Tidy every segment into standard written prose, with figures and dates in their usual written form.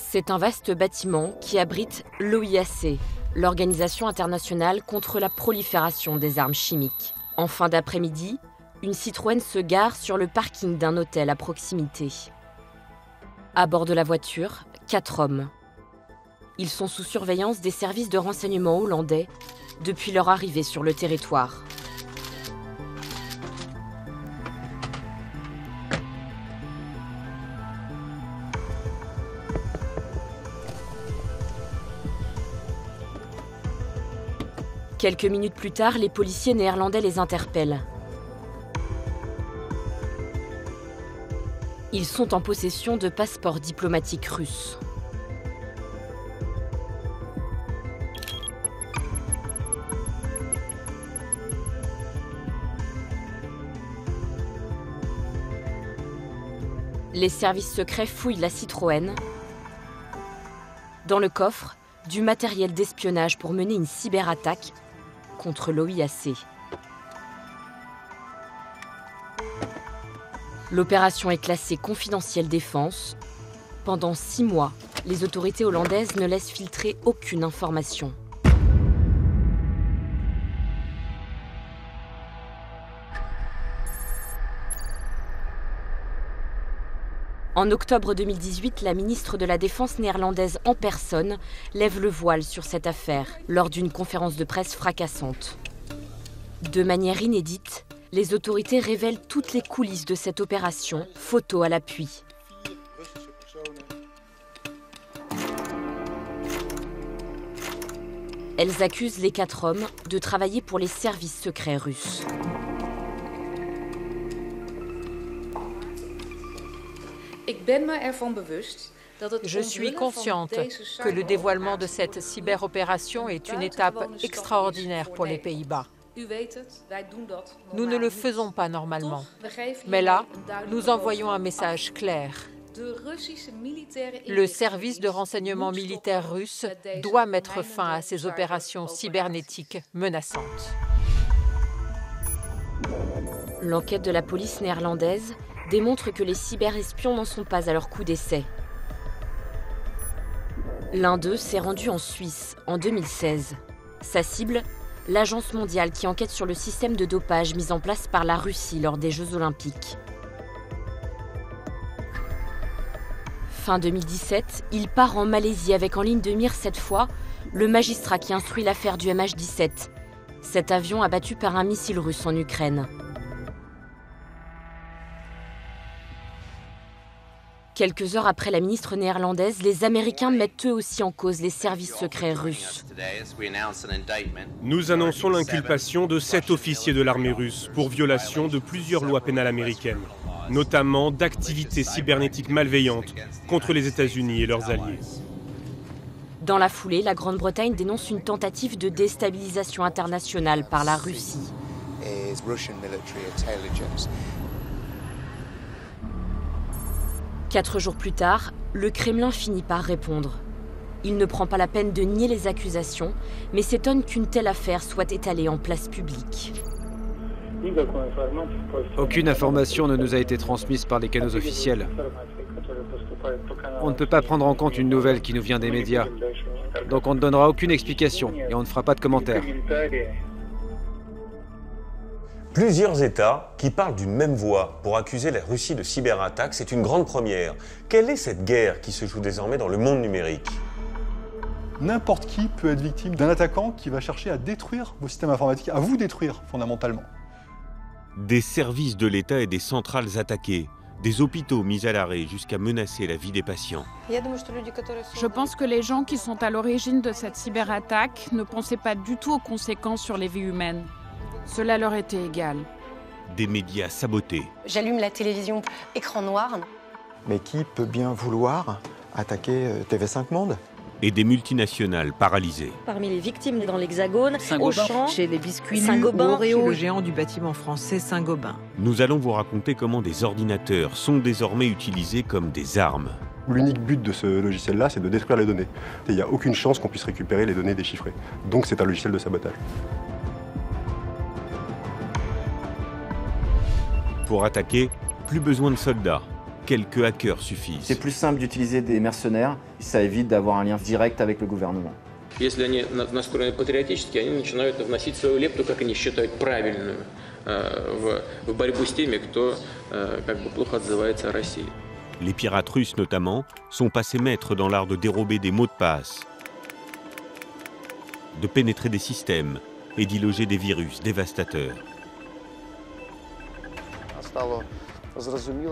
C'est un vaste bâtiment qui abrite l'OIAC, l'Organisation internationale contre la prolifération des armes chimiques. En fin d'après-midi, une Citroën se gare sur le parking d'un hôtel à proximité. À bord de la voiture, 4 hommes. Ils sont sous surveillance des services de renseignement hollandais depuis leur arrivée sur le territoire. Quelques minutes plus tard, les policiers néerlandais les interpellent. Ils sont en possession de passeports diplomatiques russes. Les services secrets fouillent la Citroën. Dans le coffre, du matériel d'espionnage pour mener une cyberattaque contre l'OIAC. L'opération est classée confidentielle défense. Pendant 6 mois, les autorités hollandaises ne laissent filtrer aucune information. En octobre 2018, la ministre de la Défense néerlandaise en personne lève le voile sur cette affaire lors d'une conférence de presse fracassante. De manière inédite, les autorités révèlent toutes les coulisses de cette opération, photos à l'appui. Elles accusent les 4 hommes de travailler pour les services secrets russes. Je suis consciente que le dévoilement de cette cyberopération est une étape extraordinaire pour les Pays-Bas. Nous ne le faisons pas normalement. Mais là, nous envoyons un message clair. Le service de renseignement militaire russe doit mettre fin à ces opérations cybernétiques menaçantes. L'enquête de la police néerlandaise démontre que les cyberespions n'en sont pas à leur coup d'essai. L'un d'eux s'est rendu en Suisse en 2016. Sa cible, l'Agence mondiale qui enquête sur le système de dopage mis en place par la Russie lors des Jeux olympiques. Fin 2017, il part en Malaisie avec en ligne de mire cette fois le magistrat qui instruit l'affaire du MH17, cet avion abattu par un missile russe en Ukraine. Quelques heures après la ministre néerlandaise, les Américains mettent eux aussi en cause les services secrets russes. Nous annonçons l'inculpation de 7 officiers de l'armée russe pour violation de plusieurs lois pénales américaines, notamment d'activités cybernétiques malveillantes contre les États-Unis et leurs alliés. Dans la foulée, la Grande-Bretagne dénonce une tentative de déstabilisation internationale par la Russie. 4 jours plus tard, le Kremlin finit par répondre. Il ne prend pas la peine de nier les accusations, mais s'étonne qu'une telle affaire soit étalée en place publique. Aucune information ne nous a été transmise par les canaux officiels. On ne peut pas prendre en compte une nouvelle qui nous vient des médias. Donc on ne donnera aucune explication et on ne fera pas de commentaires. Plusieurs États qui parlent d'une même voix pour accuser la Russie de cyberattaque, c'est une grande première. Quelle est cette guerre qui se joue désormais dans le monde numérique ? N'importe qui peut être victime d'un attaquant qui va chercher à détruire vos systèmes informatiques, à vous détruire fondamentalement. Des services de l'État et des centrales attaquées, des hôpitaux mis à l'arrêt jusqu'à menacer la vie des patients. Je pense que les gens qui sont à l'origine de cette cyberattaque ne pensaient pas du tout aux conséquences sur les vies humaines. Cela leur était égal. Des médias sabotés. J'allume la télévision, écran noir. Mais qui peut bien vouloir attaquer TV5 Monde ? Et des multinationales paralysées. Parmi les victimes dans l'Hexagone, Auchan, chez les biscuits Saint-Gobain, chez le géant du bâtiment français Saint-Gobain. Nous allons vous raconter comment des ordinateurs sont désormais utilisés comme des armes. L'unique but de ce logiciel-là, c'est de détruire les données. Il n'y a aucune chance qu'on puisse récupérer les données déchiffrées. Donc c'est un logiciel de sabotage. Pour attaquer, plus besoin de soldats. quelques hackers suffisent. C'est plus simple d'utiliser des mercenaires, ça évite d'avoir un lien direct avec le gouvernement. Если они настроены патриотически, они начинают вносить свою лепту, как они считают правильную, в борьбу с теми, кто как бы плохо отзывается о России. Les pirates russes notamment sont passés maîtres dans l'art de dérober des mots de passe, de pénétrer des systèmes et d'y loger des virus dévastateurs.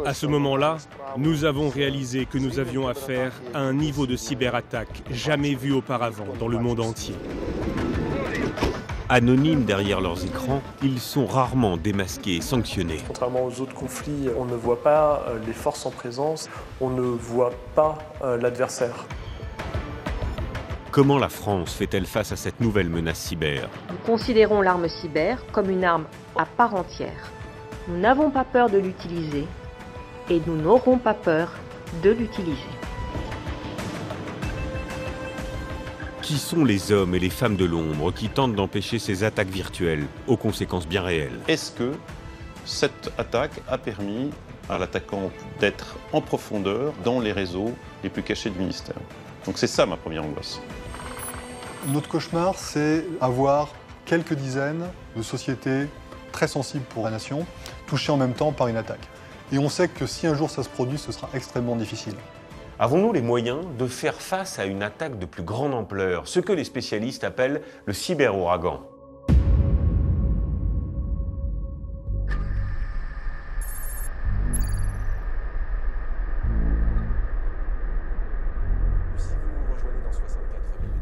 À ce moment-là, nous avons réalisé que nous avions affaire à un niveau de cyberattaque jamais vu auparavant dans le monde entier. Anonymes derrière leurs écrans, ils sont rarement démasqués et sanctionnés. Contrairement aux autres conflits, on ne voit pas les forces en présence, on ne voit pas l'adversaire. Comment la France fait-elle face à cette nouvelle menace cyber? Nous considérons l'arme cyber comme une arme à part entière. Nous n'avons pas peur de l'utiliser et nous n'aurons pas peur de l'utiliser. Qui sont les hommes et les femmes de l'ombre qui tentent d'empêcher ces attaques virtuelles aux conséquences bien réelles? Est-ce que cette attaque a permis à l'attaquant d'être en profondeur dans les réseaux les plus cachés du ministère? Donc c'est ça ma première angoisse. Notre cauchemar, c'est avoir quelques dizaines de sociétés très sensibles pour la nation, touchées en même temps par une attaque. Et on sait que si un jour ça se produit, ce sera extrêmement difficile. Avons-nous les moyens de faire face à une attaque de plus grande ampleur, ce que les spécialistes appellent le cyber-ouragan?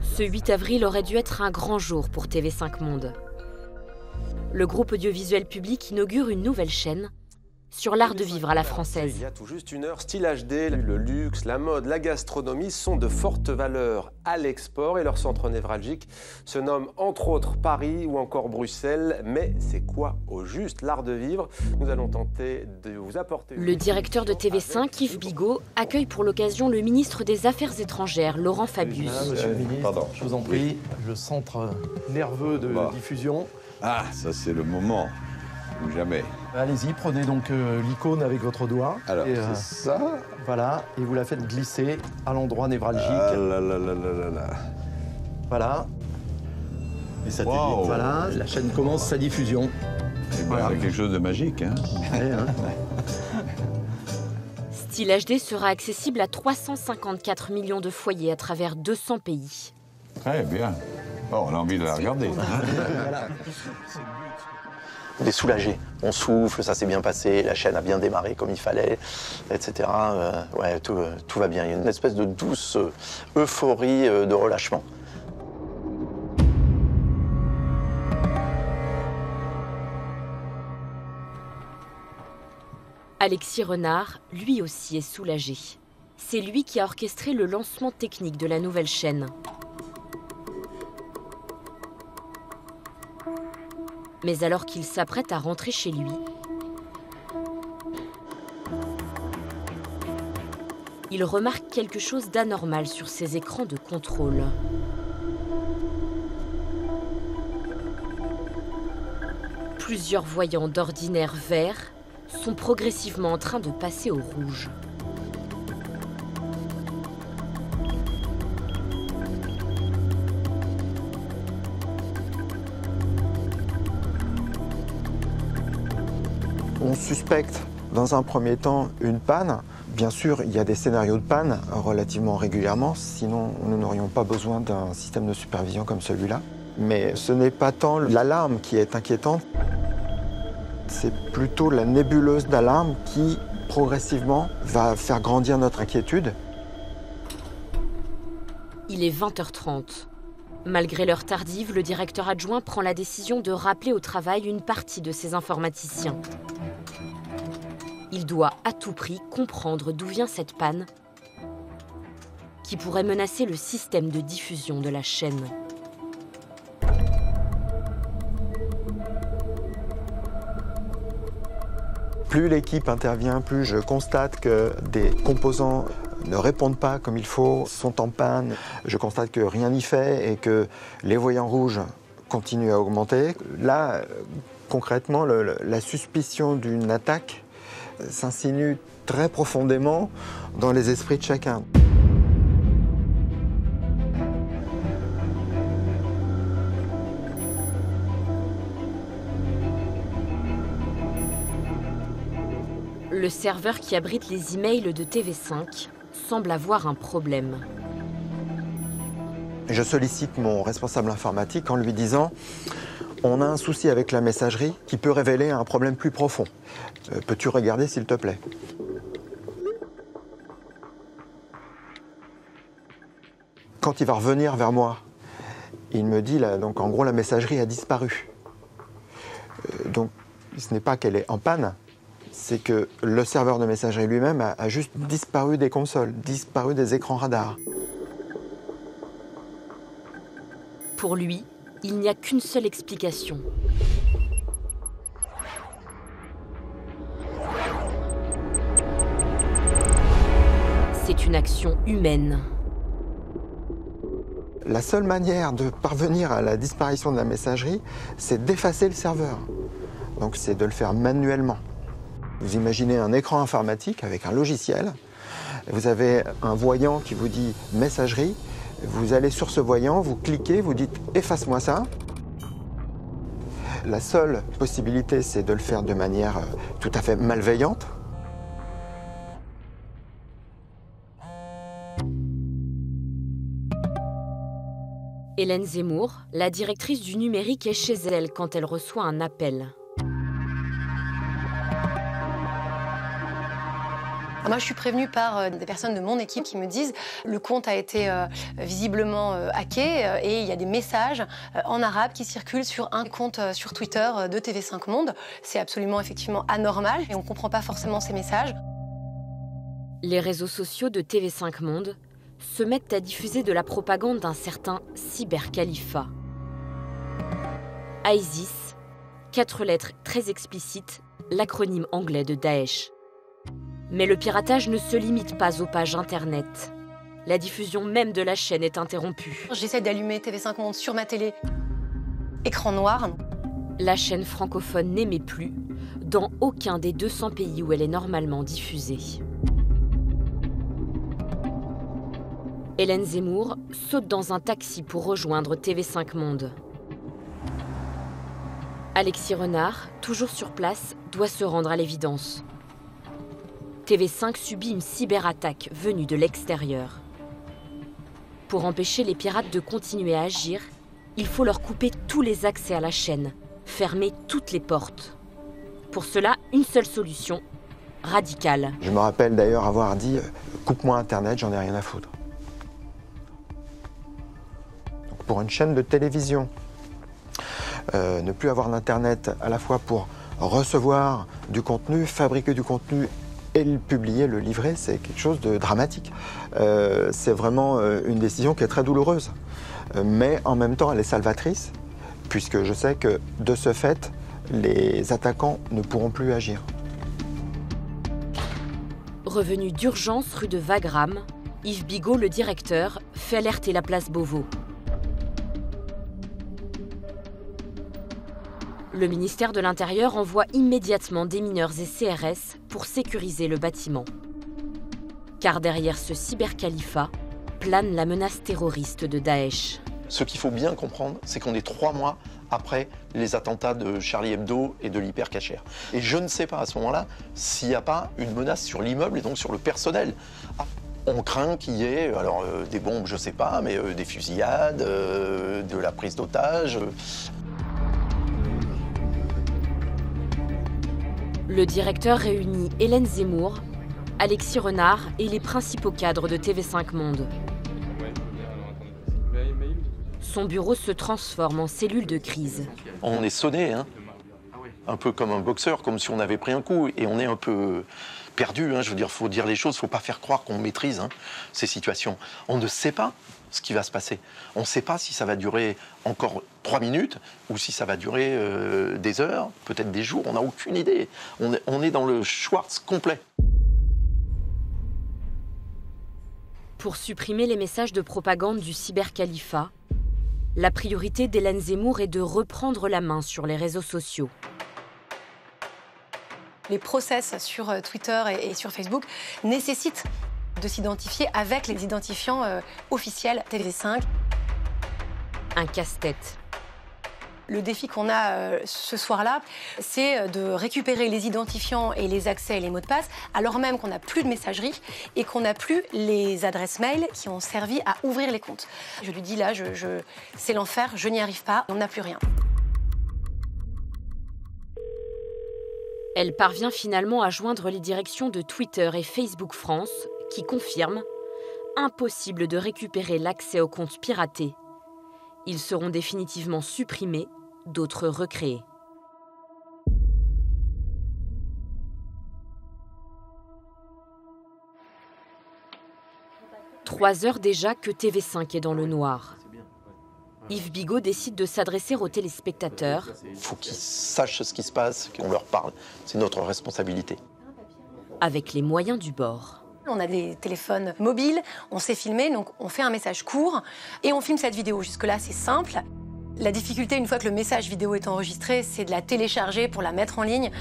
Ce 8 avril aurait dû être un grand jour pour TV5 Monde. Le groupe audiovisuel public inaugure une nouvelle chaîne sur l'art de vivre à la française. Il y a tout juste une heure, Style HD, le luxe, la mode, la gastronomie sont de fortes valeurs à l'export et leur centre névralgique se nomme entre autres Paris ou encore Bruxelles. Mais c'est quoi au juste l'art de vivre? Nous allons tenter de vous apporter... Le directeur de TV5, Yves Bigot, accueille pour l'occasion le ministre des Affaires étrangères, Laurent Fabius. Monsieur le ministre, je vous en prie, le centre nerveux de diffusion. Ah, ça c'est le moment, ou jamais. Allez-y, prenez donc l'icône avec votre doigt. Alors, c'est ça. Voilà, et vous la faites glisser à l'endroit névralgique. Ah là là là là là là. Voilà. Et ça t'évite. Voilà, la chaîne commence sa diffusion. C'est voilà. Quelque chose de magique, hein. Ouais, hein. Style HD sera accessible à 354 millions de foyers à travers 200 pays. Très bien. Oh, on a envie de la regarder. Voilà. On est soulagé, on souffle, ça s'est bien passé, la chaîne a bien démarré comme il fallait, etc. Ouais, tout va bien. Il y a une espèce de douce euphorie de relâchement. Alexis Renard, lui aussi, est soulagé. C'est lui qui a orchestré le lancement technique de la nouvelle chaîne. Mais alors qu'il s'apprête à rentrer chez lui, il remarque quelque chose d'anormal sur ses écrans de contrôle. Plusieurs voyants d'ordinaire vert sont progressivement en train de passer au rouge. On suspecte dans un premier temps une panne. Bien sûr, il y a des scénarios de panne relativement régulièrement, sinon nous n'aurions pas besoin d'un système de supervision comme celui-là. Mais ce n'est pas tant l'alarme qui est inquiétante, c'est plutôt la nébuleuse d'alarme qui, progressivement, va faire grandir notre inquiétude. Il est 20h30. Malgré l'heure tardive, le directeur adjoint prend la décision de rappeler au travail une partie de ses informaticiens. Il doit à tout prix comprendre d'où vient cette panne qui pourrait menacer le système de diffusion de la chaîne. Plus l'équipe intervient, plus je constate que des composants ne répondent pas comme il faut, sont en panne. Je constate que rien n'y fait et que les voyants rouges continuent à augmenter. Là, concrètement, la suspicion d'une attaque s'insinue très profondément dans les esprits de chacun. Le serveur qui abrite les emails de TV5 semble avoir un problème. Je sollicite mon responsable informatique en lui disant « On a un souci avec la messagerie qui peut révéler un problème plus profond. Peux-tu regarder s'il te plaît ?» Quand il va revenir vers moi, il me dit donc en gros la messagerie a disparu. Donc ce n'est pas qu'elle est en panne, c'est que le serveur de messagerie lui-même a juste disparu des consoles, disparu des écrans radars. Pour lui, il n'y a qu'une seule explication. C'est une action humaine. La seule manière de parvenir à la disparition de la messagerie, c'est d'effacer le serveur. Donc c'est de le faire manuellement. Vous imaginez un écran informatique avec un logiciel. Vous avez un voyant qui vous dit « messagerie ». Vous allez sur ce voyant, vous cliquez, vous dites « efface-moi ça ». La seule possibilité, c'est de le faire de manière tout à fait malveillante. Hélène Zemmour, la directrice du numérique, est chez elle quand elle reçoit un appel. Moi, je suis prévenue par des personnes de mon équipe qui me disent le compte a été visiblement hacké et il y a des messages en arabe qui circulent sur un compte sur Twitter de TV5 Monde. C'est absolument effectivement anormal et on ne comprend pas forcément ces messages. Les réseaux sociaux de TV5 Monde se mettent à diffuser de la propagande d'un certain cybercalifat. ISIS, 4 lettres très explicites, l'acronyme anglais de Daesh. Mais le piratage ne se limite pas aux pages internet. La diffusion même de la chaîne est interrompue. J'essaie d'allumer TV5 Monde sur ma télé. Écran noir. La chaîne francophone n'émet plus dans aucun des 200 pays où elle est normalement diffusée. Hélène Zemmour saute dans un taxi pour rejoindre TV5 Monde. Alexis Renard, toujours sur place, doit se rendre à l'évidence. TV5 subit une cyberattaque venue de l'extérieur. Pour empêcher les pirates de continuer à agir, il faut leur couper tous les accès à la chaîne, fermer toutes les portes. Pour cela, une seule solution, radicale. Je me rappelle d'ailleurs avoir dit « coupe-moi Internet, j'en ai rien à foutre ». Pour une chaîne de télévision, ne plus avoir d'Internet à la fois pour recevoir du contenu, fabriquer du contenu et le publier, le livrer, c'est quelque chose de dramatique. C'est vraiment une décision qui est très douloureuse. Mais en même temps, elle est salvatrice, puisque je sais que de ce fait, les attaquants ne pourront plus agir. Revenu d'urgence rue de Wagram, Yves Bigot, le directeur, fait alerter la place Beauvau. Le ministère de l'Intérieur envoie immédiatement des mineurs et CRS pour sécuriser le bâtiment. Car derrière ce cybercalifat plane la menace terroriste de Daesh. Ce qu'il faut bien comprendre, c'est qu'on est 3 mois après les attentats de Charlie Hebdo et de l'Hypercacher. Et je ne sais pas à ce moment-là s'il n'y a pas une menace sur l'immeuble et donc sur le personnel. On craint qu'il y ait alors, des bombes, je ne sais pas, mais des fusillades, de la prise d'otages. Le directeur réunit Hélène Zemmour, Alexis Renard et les principaux cadres de TV5 Monde. Son bureau se transforme en cellule de crise. On est sonné, hein, un peu comme un boxeur, comme si on avait pris un coup. Et on est un peu perdu, hein, je veux dire, il faut dire les choses, il ne faut pas faire croire qu'on maîtrise ces situations. On ne sait pas ce qui va se passer. On ne sait pas si ça va durer encore 3 minutes ou si ça va durer des heures, peut-être des jours, on n'a aucune idée. On est dans le Schwartz complet. Pour supprimer les messages de propagande du cybercalifat, la priorité d'Hélène Zemmour est de reprendre la main sur les réseaux sociaux. Les process sur Twitter et sur Facebook nécessitent de s'identifier avec les identifiants officiels TV5. Un casse-tête. Le défi qu'on a ce soir-là, c'est de récupérer les identifiants et les accès et les mots de passe, alors même qu'on n'a plus de messagerie et qu'on n'a plus les adresses mail qui ont servi à ouvrir les comptes. Je lui dis là, c'est l'enfer, je n'y arrive pas, on n'a plus rien. Elle parvient finalement à joindre les directions de Twitter et Facebook France, qui confirment « Impossible de récupérer l'accès aux comptes piratés. Ils seront définitivement supprimés, d'autres recréés. » 3 heures déjà que TV5 est dans le noir. Yves Bigot décide de s'adresser aux téléspectateurs. Il faut qu'ils sachent ce qui se passe, qu'on leur parle. C'est notre responsabilité. Avec les moyens du bord. On a des téléphones mobiles, on sait filmer, donc on fait un message court et on filme cette vidéo. Jusque-là, c'est simple. La difficulté, une fois que le message vidéo est enregistré, c'est de la télécharger pour la mettre en ligne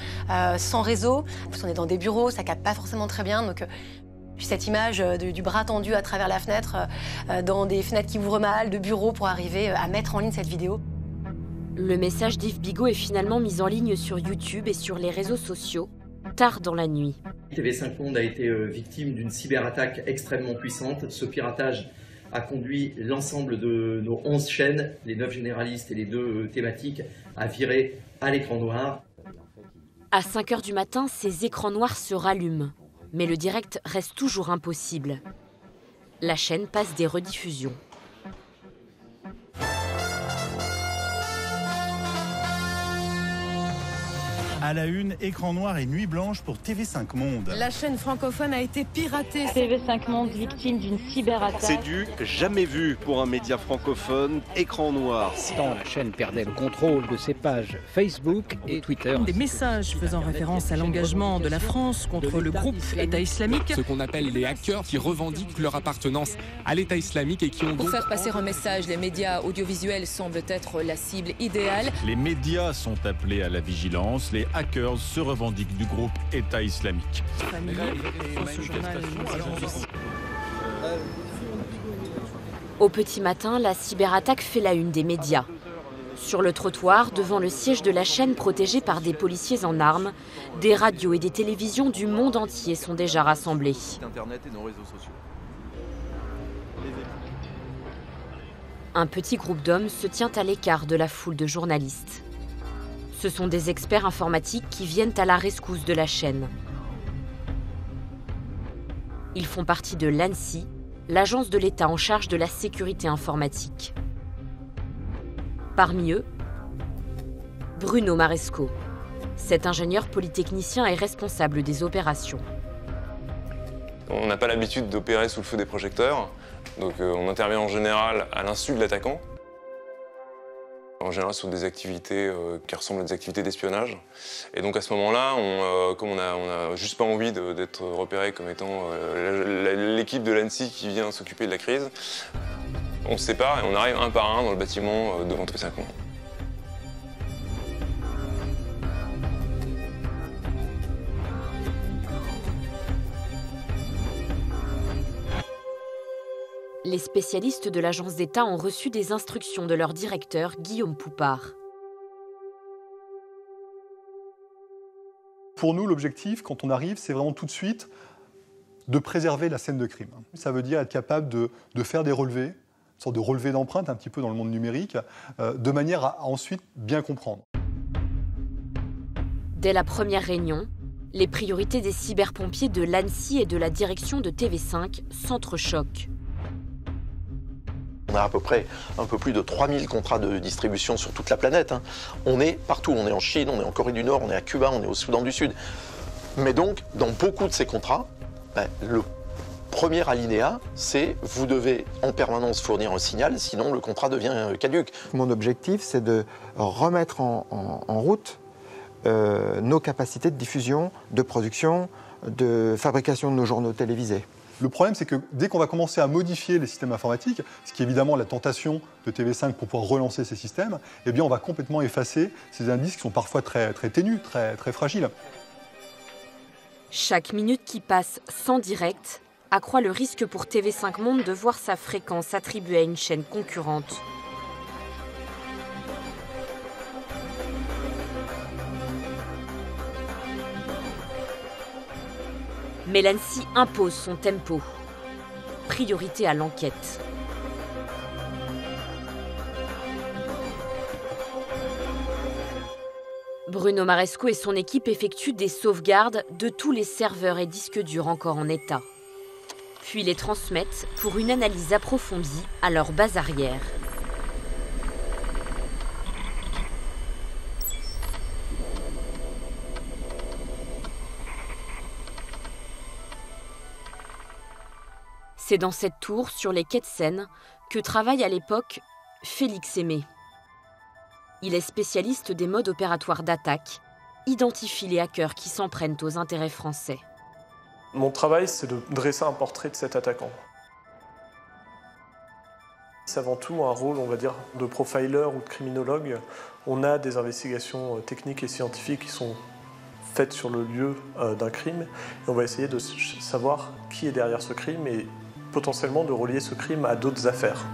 sans réseau. Parce qu'on est dans des bureaux, ça capte pas forcément très bien. Donc, cette image du bras tendu à travers la fenêtre, dans des fenêtres qui ouvrent mal, de bureaux, pour arriver à mettre en ligne cette vidéo. Le message d'Yves Bigot est finalement mis en ligne sur YouTube et sur les réseaux sociaux, tard dans la nuit. TV5 Monde a été victime d'une cyberattaque extrêmement puissante. Ce piratage a conduit l'ensemble de nos 11 chaînes, les 9 généralistes et les 2 thématiques, à virer à l'écran noir. À 5 h du matin, ces écrans noirs se rallument. Mais le direct reste toujours impossible. La chaîne passe des rediffusions. À la une, écran noir et nuit blanche pour TV5 Monde. La chaîne francophone a été piratée. TV5 Monde victime d'une cyberattaque. C'est du jamais vu pour un média francophone, écran noir. Tant la chaîne perdait le contrôle de ses pages Facebook et Twitter. Des messages faisant référence à l'engagement de la France contre le groupe État islamique. Ce qu'on appelle les hackers qui revendiquent leur appartenance à l'État islamique et qui ont Pour faire passer un message, les médias audiovisuels semblent être la cible idéale. Les médias sont appelés à la vigilance. Les hackers se revendiquent du groupe État islamique. Au petit matin, la cyberattaque fait la une des médias. Sur le trottoir, devant le siège de la chaîne protégée par des policiers en armes, des radios et des télévisions du monde entier sont déjà rassemblées. Un petit groupe d'hommes se tient à l'écart de la foule de journalistes. Ce sont des experts informatiques qui viennent à la rescousse de la chaîne. Ils font partie de l'ANSSI, l'agence de l'État en charge de la sécurité informatique. Parmi eux, Bruno Maresco. Cet ingénieur polytechnicien est responsable des opérations. On n'a pas l'habitude d'opérer sous le feu des projecteurs, donc on intervient en général à l'insu de l'attaquant. En général, ce sont des activités qui ressemblent à des activités d'espionnage. Et donc à ce moment-là, comme on n'a juste pas envie d'être repéré comme étant l'équipe de l'ANSSI qui vient s'occuper de la crise, on se sépare et on arrive un par un dans le bâtiment devant TV5 Monde. Les spécialistes de l'agence d'État ont reçu des instructions de leur directeur, Guillaume Poupard. Pour nous, l'objectif, quand on arrive, c'est vraiment tout de suite de préserver la scène de crime. Ça veut dire être capable de faire des relevés, une sorte de relevé d'empreintes un petit peu dans le monde numérique, de manière à ensuite bien comprendre. Dès la première réunion, les priorités des cyberpompiers de l'ANSSI et de la direction de TV5 s'entrechoquent. On a à peu près un peu plus de 3000 contrats de distribution sur toute la planète. On est partout, on est en Chine, on est en Corée du Nord, on est à Cuba, on est au Soudan du Sud. Mais donc, dans beaucoup de ces contrats, le premier alinéa, c'est vous devez en permanence fournir un signal, sinon le contrat devient caduc. Mon objectif, c'est de remettre en route nos capacités de diffusion, de production, de fabrication de nos journaux télévisés. Le problème, c'est que dès qu'on va commencer à modifier les systèmes informatiques, ce qui est évidemment la tentation de TV5 pour pouvoir relancer ces systèmes, eh bien on va complètement effacer ces indices qui sont parfois très ténus, très fragiles. Chaque minute qui passe sans direct accroît le risque pour TV5 Monde de voir sa fréquence attribuée à une chaîne concurrente. Mais l'ANSSI impose son tempo. Priorité à l'enquête. Bruno Maresco et son équipe effectuent des sauvegardes de tous les serveurs et disques durs encore en état. Puis les transmettent pour une analyse approfondie à leur base arrière. C'est dans cette tour, sur les quais de Seine, que travaille à l'époque Félix Aimé. Il est spécialiste des modes opératoires d'attaque, identifie les hackers qui s'en prennent aux intérêts français. Mon travail, c'est de dresser un portrait de cet attaquant. C'est avant tout un rôle, on va dire, de profiler ou de criminologue. On a des investigations techniques et scientifiques qui sont faites sur le lieu d'un crime. Et on va essayer de savoir qui est derrière ce crime et potentiellement de relier ce crime à d'autres affaires.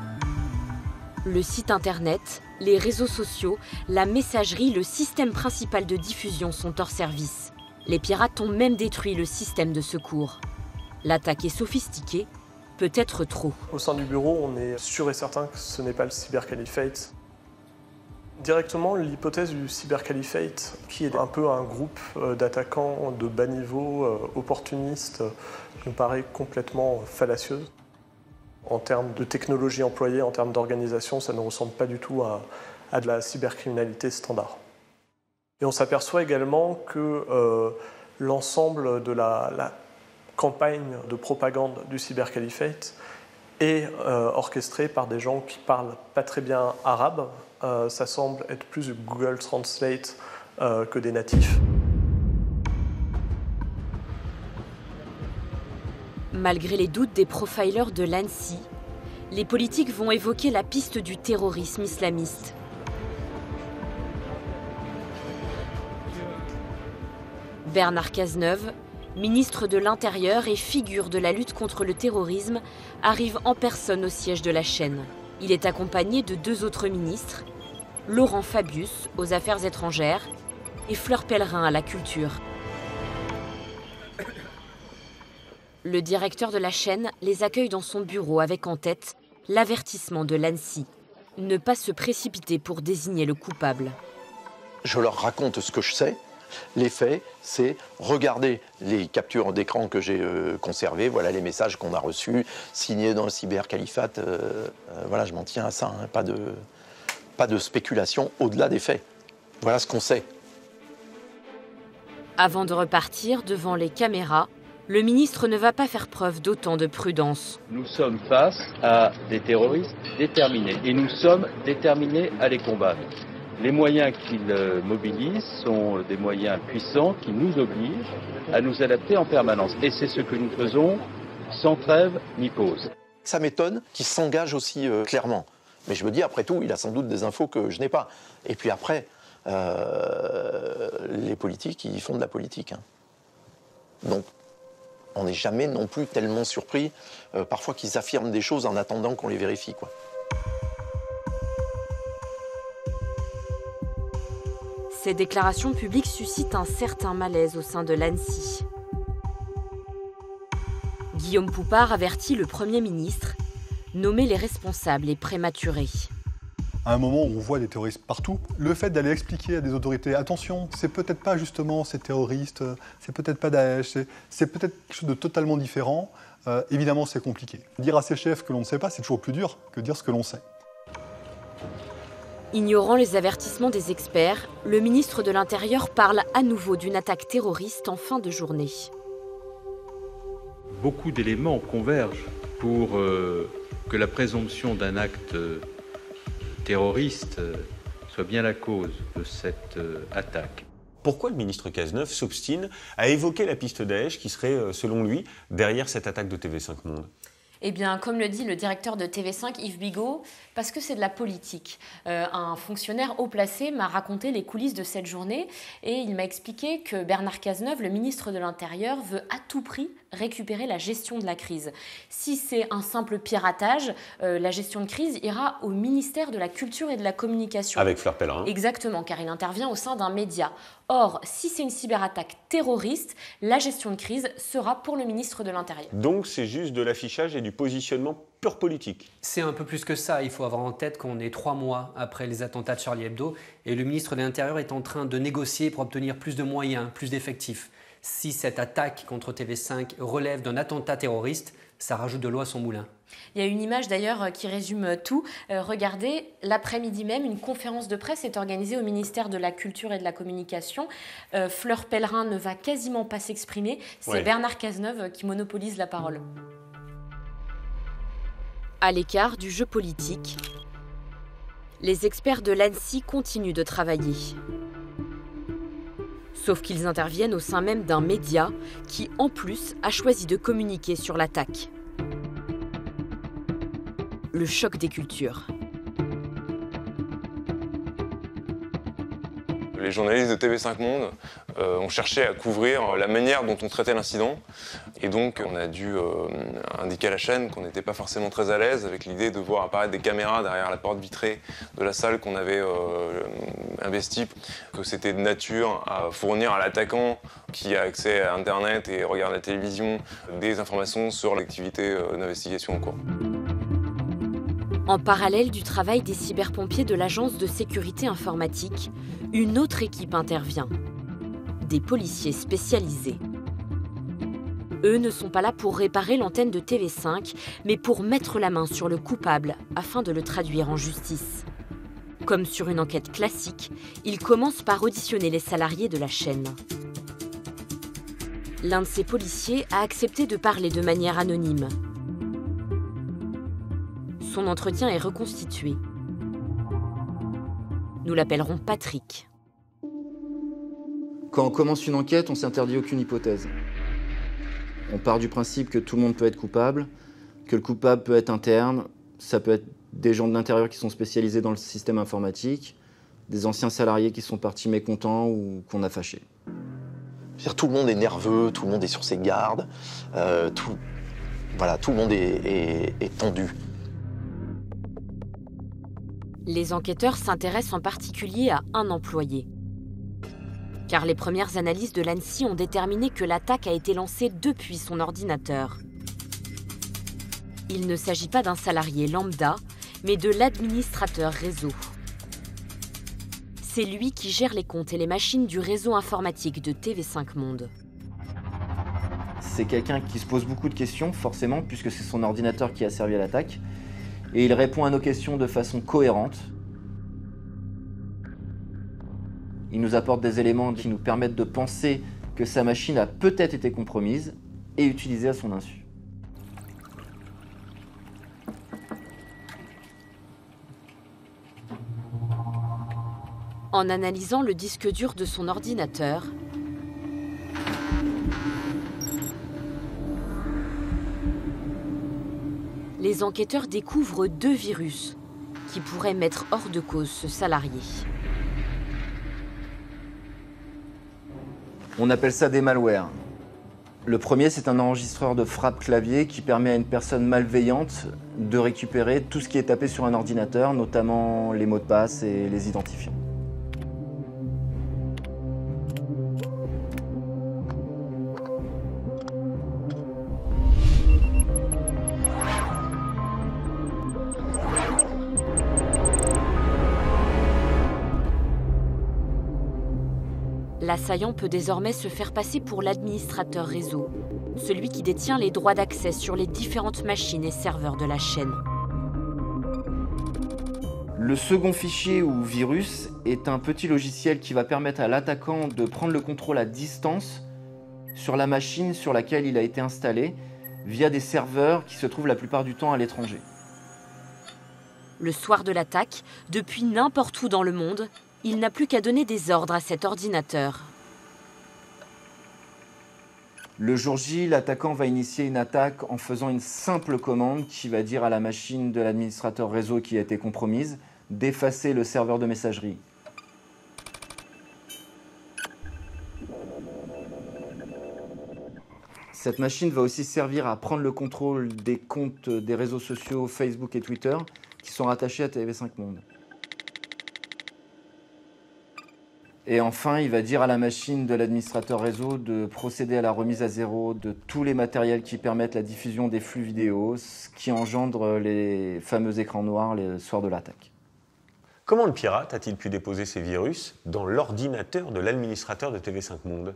Le site internet, les réseaux sociaux, la messagerie, le système principal de diffusion sont hors service. Les pirates ont même détruit le système de secours. L'attaque est sophistiquée, peut-être trop. Au sein du bureau, on est sûr et certain que ce n'est pas le cybercaliphate. Directement, l'hypothèse du cybercaliphate, qui est un peu un groupe d'attaquants de bas niveau, opportunistes, nous paraît complètement fallacieuse. En termes de technologie employée, en termes d'organisation, ça ne ressemble pas du tout à de la cybercriminalité standard. Et on s'aperçoit également que l'ensemble de la campagne de propagande du cybercaliphate est orchestrée par des gens qui parlent pas très bien arabe. Ça semble être plus du Google Translate que des natifs. Malgré les doutes des profilers de l'ANSSI, les politiques vont évoquer la piste du terrorisme islamiste. Bernard Cazeneuve, ministre de l'Intérieur et figure de la lutte contre le terrorisme, arrive en personne au siège de la chaîne. Il est accompagné de 2 autres ministres, Laurent Fabius aux Affaires étrangères et Fleur Pellerin à la culture. Le directeur de la chaîne les accueille dans son bureau avec en tête l'avertissement de l'ANSSI. Ne pas se précipiter pour désigner le coupable. Je leur raconte ce que je sais. Les faits, c'est regarder les captures d'écran que j'ai conservées, voilà les messages qu'on a reçus, signés dans le cybercalifate. Voilà, je m'en tiens à ça, hein, pas de spéculation au-delà des faits. Voilà ce qu'on sait. Avant de repartir devant les caméras, le ministre ne va pas faire preuve d'autant de prudence. Nous sommes face à des terroristes déterminés et nous sommes déterminés à les combattre. Les moyens qu'ils mobilisent sont des moyens puissants qui nous obligent à nous adapter en permanence. Et c'est ce que nous faisons sans trêve ni pause. Ça m'étonne qu'il s'engage aussi clairement. Mais je me dis, après tout, il a sans doute des infos que je n'ai pas. Et puis après, les politiques, ils font de la politique. Hein. Donc, on n'est jamais non plus tellement surpris, parfois qu'ils affirment des choses en attendant qu'on les vérifie, quoi. Ces déclarations publiques suscitent un certain malaise au sein de l'ANSSI. Guillaume Poupard avertit le Premier ministre, nommer les responsables est prématuré. À un moment où on voit des terroristes partout, le fait d'aller expliquer à des autorités, attention, c'est peut-être pas justement ces terroristes, c'est peut-être pas Daesh, c'est peut-être quelque chose de totalement différent, évidemment c'est compliqué. Dire à ses chefs que l'on ne sait pas, c'est toujours plus dur que dire ce que l'on sait. Ignorant les avertissements des experts, le ministre de l'Intérieur parle à nouveau d'une attaque terroriste en fin de journée. Beaucoup d'éléments convergent pour que la présomption d'un acte terroriste soit bien la cause de cette attaque. Pourquoi le ministre Cazeneuve s'obstine à évoquer la piste Daesh qui serait, selon lui, derrière cette attaque de TV5 Monde ? Eh bien, comme le dit le directeur de TV5, Yves Bigot, parce que c'est de la politique. Un fonctionnaire haut placé m'a raconté les coulisses de cette journée et il m'a expliqué que Bernard Cazeneuve, le ministre de l'Intérieur, veut à tout prix récupérer la gestion de la crise. Si c'est un simple piratage, la gestion de crise ira au ministère de la Culture et de la Communication. Avec Fleur Pellerin. Exactement, car il intervient au sein d'un média. Or, si c'est une cyberattaque terroriste, la gestion de crise sera pour le ministre de l'Intérieur. Donc c'est juste de l'affichage et du positionnement pur politique. C'est un peu plus que ça. Il faut avoir en tête qu'on est 3 mois après les attentats de Charlie Hebdo et le ministre de l'Intérieur est en train de négocier pour obtenir plus de moyens, plus d'effectifs. Si cette attaque contre TV5 relève d'un attentat terroriste, ça rajoute de l'eau à son moulin. Il y a une image d'ailleurs qui résume tout. Regardez, l'après-midi même, une conférence de presse est organisée au ministère de la Culture et de la Communication. Fleur Pellerin ne va quasiment pas s'exprimer. C'est Bernard Cazeneuve qui monopolise la parole. À l'écart du jeu politique, les experts de l'ANSSI continuent de travailler. Sauf qu'ils interviennent au sein même d'un média qui, en plus, a choisi de communiquer sur l'attaque. Le choc des cultures. Les journalistes de TV5 Monde ont cherché à couvrir la manière dont on traitait l'incident. Et donc, on a dû indiquer à la chaîne qu'on n'était pas forcément très à l'aise avec l'idée de voir apparaître des caméras derrière la porte vitrée de la salle qu'on avait investie, que c'était de nature à fournir à l'attaquant qui a accès à Internet et regarde la télévision des informations sur l'activité d'investigation en cours. En parallèle du travail des cyberpompiers de l'Agence de sécurité informatique, une autre équipe intervient. Des policiers spécialisés. Eux ne sont pas là pour réparer l'antenne de TV5, mais pour mettre la main sur le coupable afin de le traduire en justice. Comme sur une enquête classique, ils commencent par auditionner les salariés de la chaîne. L'un de ces policiers a accepté de parler de manière anonyme. Son entretien est reconstitué. Nous l'appellerons Patrick. Quand on commence une enquête, on s'interdit aucune hypothèse. On part du principe que tout le monde peut être coupable, que le coupable peut être interne, ça peut être des gens de l'intérieur qui sont spécialisés dans le système informatique, des anciens salariés qui sont partis mécontents ou qu'on a fâchés. Tout le monde est nerveux, tout le monde est sur ses gardes, tout le monde est tendu. Les enquêteurs s'intéressent en particulier à un employé. Car les premières analyses de l'ANSSI ont déterminé que l'attaque a été lancée depuis son ordinateur. Il ne s'agit pas d'un salarié lambda, mais de l'administrateur réseau. C'est lui qui gère les comptes et les machines du réseau informatique de TV5 Monde. C'est quelqu'un qui se pose beaucoup de questions, forcément, puisque c'est son ordinateur qui a servi à l'attaque. Et il répond à nos questions de façon cohérente. Il nous apporte des éléments qui nous permettent de penser que sa machine a peut-être été compromise et utilisée à son insu. En analysant le disque dur de son ordinateur, les enquêteurs découvrent 2 virus qui pourraient mettre hors de cause ce salarié. On appelle ça des malwares. Le premier, c'est un enregistreur de frappe clavier qui permet à une personne malveillante de récupérer tout ce qui est tapé sur un ordinateur, notamment les mots de passe et les identifiants. L'assaillant peut désormais se faire passer pour l'administrateur réseau, celui qui détient les droits d'accès sur les différentes machines et serveurs de la chaîne. Le second fichier ou virus est un petit logiciel qui va permettre à l'attaquant de prendre le contrôle à distance sur la machine sur laquelle il a été installé via des serveurs qui se trouvent la plupart du temps à l'étranger. Le soir de l'attaque, depuis n'importe où dans le monde, il n'a plus qu'à donner des ordres à cet ordinateur. Le jour J, l'attaquant va initier une attaque en faisant une simple commande qui va dire à la machine de l'administrateur réseau qui a été compromise d'effacer le serveur de messagerie. Cette machine va aussi servir à prendre le contrôle des comptes des réseaux sociaux Facebook et Twitter qui sont rattachés à TV5 Monde. Et enfin, il va dire à la machine de l'administrateur réseau de procéder à la remise à zéro de tous les matériels qui permettent la diffusion des flux vidéo, ce qui engendre les fameux écrans noirs le soir de l'attaque. Comment le pirate a-t-il pu déposer ces virus dans l'ordinateur de l'administrateur de TV5 Monde ?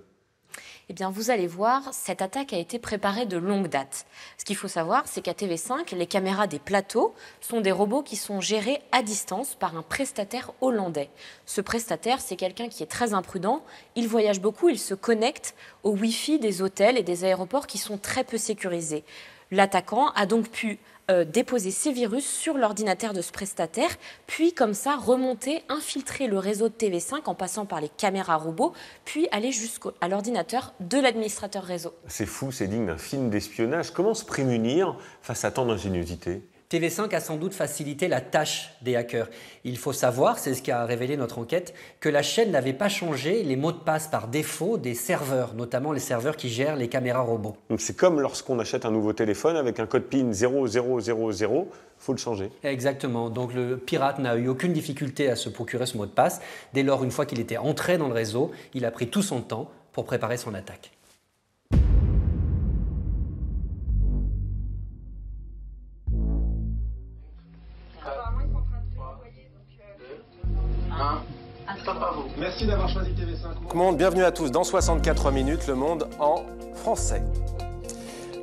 Eh bien, vous allez voir, cette attaque a été préparée de longue date. Ce qu'il faut savoir, c'est qu'à TV5, les caméras des plateaux sont des robots qui sont gérés à distance par un prestataire hollandais. Ce prestataire, c'est quelqu'un qui est très imprudent. Il voyage beaucoup, il se connecte au Wi-Fi des hôtels et des aéroports qui sont très peu sécurisés. L'attaquant a donc pu déposer ces virus sur l'ordinateur de ce prestataire, puis comme ça remonter, infiltrer le réseau de TV5 en passant par les caméras robots, puis aller jusqu'à l'ordinateur de l'administrateur réseau. C'est fou, c'est digne d'un film d'espionnage. Comment se prémunir face à tant d'ingéniosité ? TV5 a sans doute facilité la tâche des hackers. Il faut savoir, c'est ce qu'a révélé notre enquête, que la chaîne n'avait pas changé les mots de passe par défaut des serveurs, notamment les serveurs qui gèrent les caméras robots. Donc c'est comme lorsqu'on achète un nouveau téléphone avec un code PIN 0000, faut le changer. Exactement, donc le pirate n'a eu aucune difficulté à se procurer ce mot de passe. Dès lors, une fois qu'il était entré dans le réseau, il a pris tout son temps pour préparer son attaque. Merci d'avoir choisi TV5 Monde. Bienvenue à tous dans 64 minutes, le monde en français.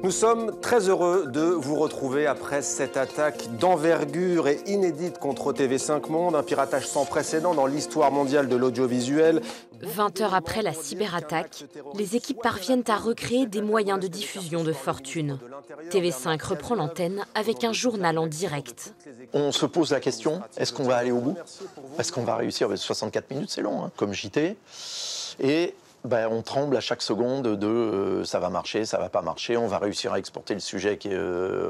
Nous sommes très heureux de vous retrouver après cette attaque d'envergure et inédite contre TV5 Monde, un piratage sans précédent dans l'histoire mondiale de l'audiovisuel. 20 heures après la cyberattaque, les équipes parviennent à recréer des moyens de diffusion de fortune. TV5 reprend l'antenne avec un journal en direct. On se pose la question, est-ce qu'on va aller au bout? Est-ce qu'on va réussir? 64 minutes, c'est long, hein, comme JT. Et on tremble à chaque seconde de ça va marcher, ça va pas marcher, on va réussir à exporter le sujet qui est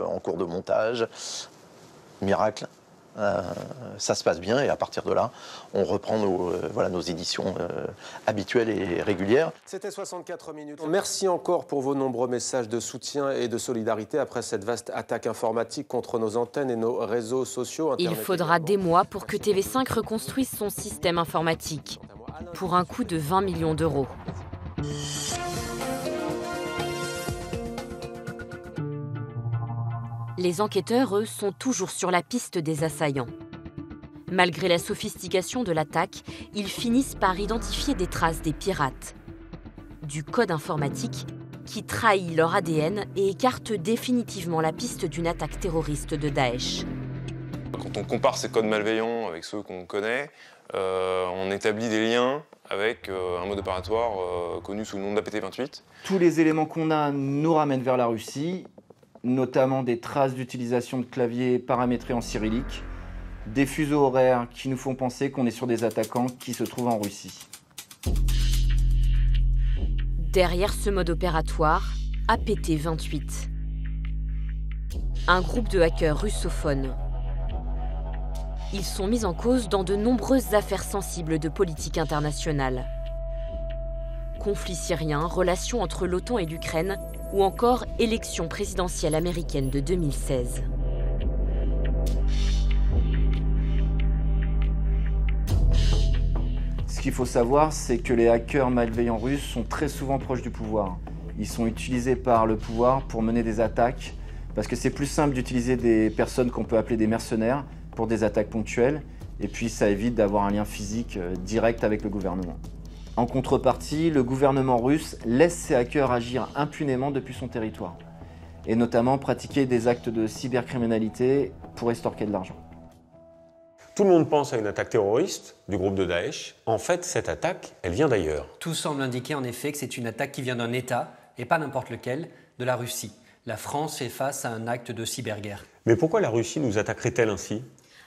en cours de montage. Miracle. Ça se passe bien et à partir de là, on reprend nos éditions habituelles et régulières. C'était 64 minutes. Merci encore pour vos nombreux messages de soutien et de solidarité après cette vaste attaque informatique contre nos antennes et nos réseaux sociaux. Il faudra des mois pour que TV5 reconstruise son système informatique, pour un coût de 20 millions d'euros. Les enquêteurs, eux, sont toujours sur la piste des assaillants. Malgré la sophistication de l'attaque, ils finissent par identifier des traces des pirates. Du code informatique qui trahit leur ADN et écarte définitivement la piste d'une attaque terroriste de Daesh. Quand on compare ces codes malveillants avec ceux qu'on connaît, on établit des liens avec un mode opératoire connu sous le nom d'APT28. Tous les éléments qu'on a nous ramènent vers la Russie, notamment des traces d'utilisation de claviers paramétrés en cyrillique, des fuseaux horaires qui nous font penser qu'on est sur des attaquants qui se trouvent en Russie. Derrière ce mode opératoire, APT28. Un groupe de hackers russophones. Ils sont mis en cause dans de nombreuses affaires sensibles de politique internationale. Conflit syrien, relations entre l'OTAN et l'Ukraine, ou encore élection présidentielle américaine de 2016. Ce qu'il faut savoir, c'est que les hackers malveillants russes sont très souvent proches du pouvoir. Ils sont utilisés par le pouvoir pour mener des attaques, parce que c'est plus simple d'utiliser des personnes qu'on peut appeler des mercenaires pour des attaques ponctuelles, et puis ça évite d'avoir un lien physique direct avec le gouvernement. En contrepartie, le gouvernement russe laisse ses hackers agir impunément depuis son territoire, et notamment pratiquer des actes de cybercriminalité pour extorquer de l'argent. Tout le monde pense à une attaque terroriste du groupe de Daesh. En fait, cette attaque, elle vient d'ailleurs. Tout semble indiquer en effet que c'est une attaque qui vient d'un État, et pas n'importe lequel, de la Russie. La France fait face à un acte de cyberguerre. Mais pourquoi la Russie nous attaquerait-elle ainsi ?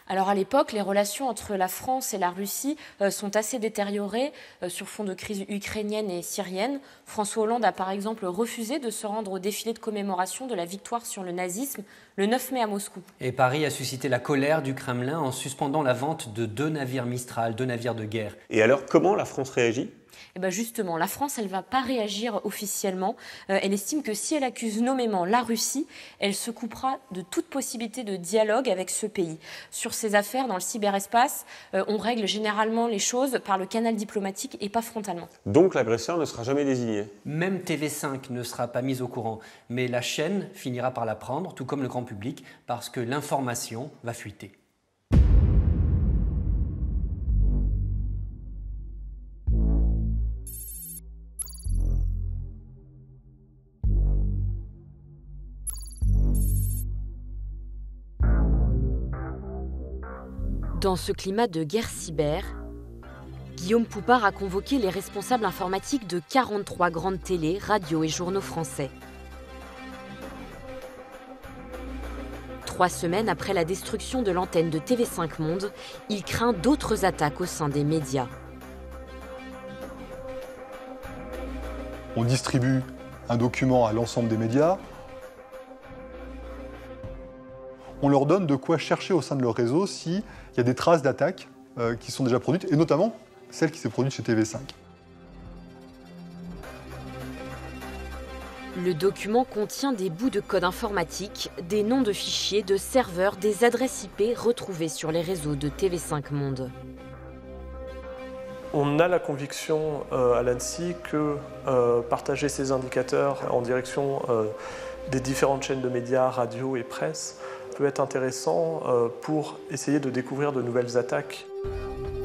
Alors à l'époque, les relations entre la France et la Russie sont assez détériorées sur fond de crise ukrainienne et syrienne. François Hollande a par exemple refusé de se rendre au défilé de commémoration de la victoire sur le nazisme le 9 mai à Moscou. Et Paris a suscité la colère du Kremlin en suspendant la vente de 2 navires Mistral, 2 navires de guerre. Et alors, comment la France réagit ? Et bien justement, la France, elle ne va pas réagir officiellement. Elle estime que si elle accuse nommément la Russie, elle se coupera de toute possibilité de dialogue avec ce pays. Sur ces affaires, dans le cyberespace, on règle généralement les choses par le canal diplomatique et pas frontalement. Donc l'agresseur ne sera jamais désigné ? Même TV5 ne sera pas mise au courant, mais la chaîne finira par l'apprendre, tout comme le grand public, parce que l'information va fuiter. Dans ce climat de guerre cyber, Guillaume Poupard a convoqué les responsables informatiques de 43 grandes télés, radios et journaux français. 3 semaines après la destruction de l'antenne de TV5 Monde, il craint d'autres attaques au sein des médias. On distribue un document à l'ensemble des médias. On leur donne de quoi chercher au sein de leur réseau s'il y a des traces d'attaques qui sont déjà produites, et notamment celle qui s'est produite chez TV5. Le document contient des bouts de code informatique, des noms de fichiers, de serveurs, des adresses IP retrouvées sur les réseaux de TV5 Monde. On a la conviction à l'ANSSI que partager ces indicateurs en direction des différentes chaînes de médias, radio et presse, peut être intéressant pour essayer de découvrir de nouvelles attaques.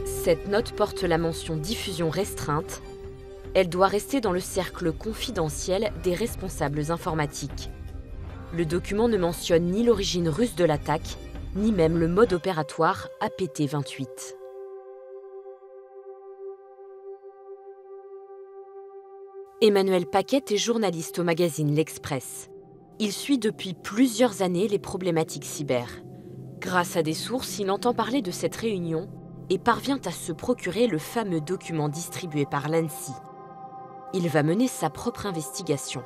Cette note porte la mention diffusion restreinte. Elle doit rester dans le cercle confidentiel des responsables informatiques. Le document ne mentionne ni l'origine russe de l'attaque, ni même le mode opératoire APT28. Emmanuel Paquette est journaliste au magazine L'Express. Il suit depuis plusieurs années les problématiques cyber. Grâce à des sources, il entend parler de cette réunion et parvient à se procurer le fameux document distribué par l'ANSSI. Il va mener sa propre investigation.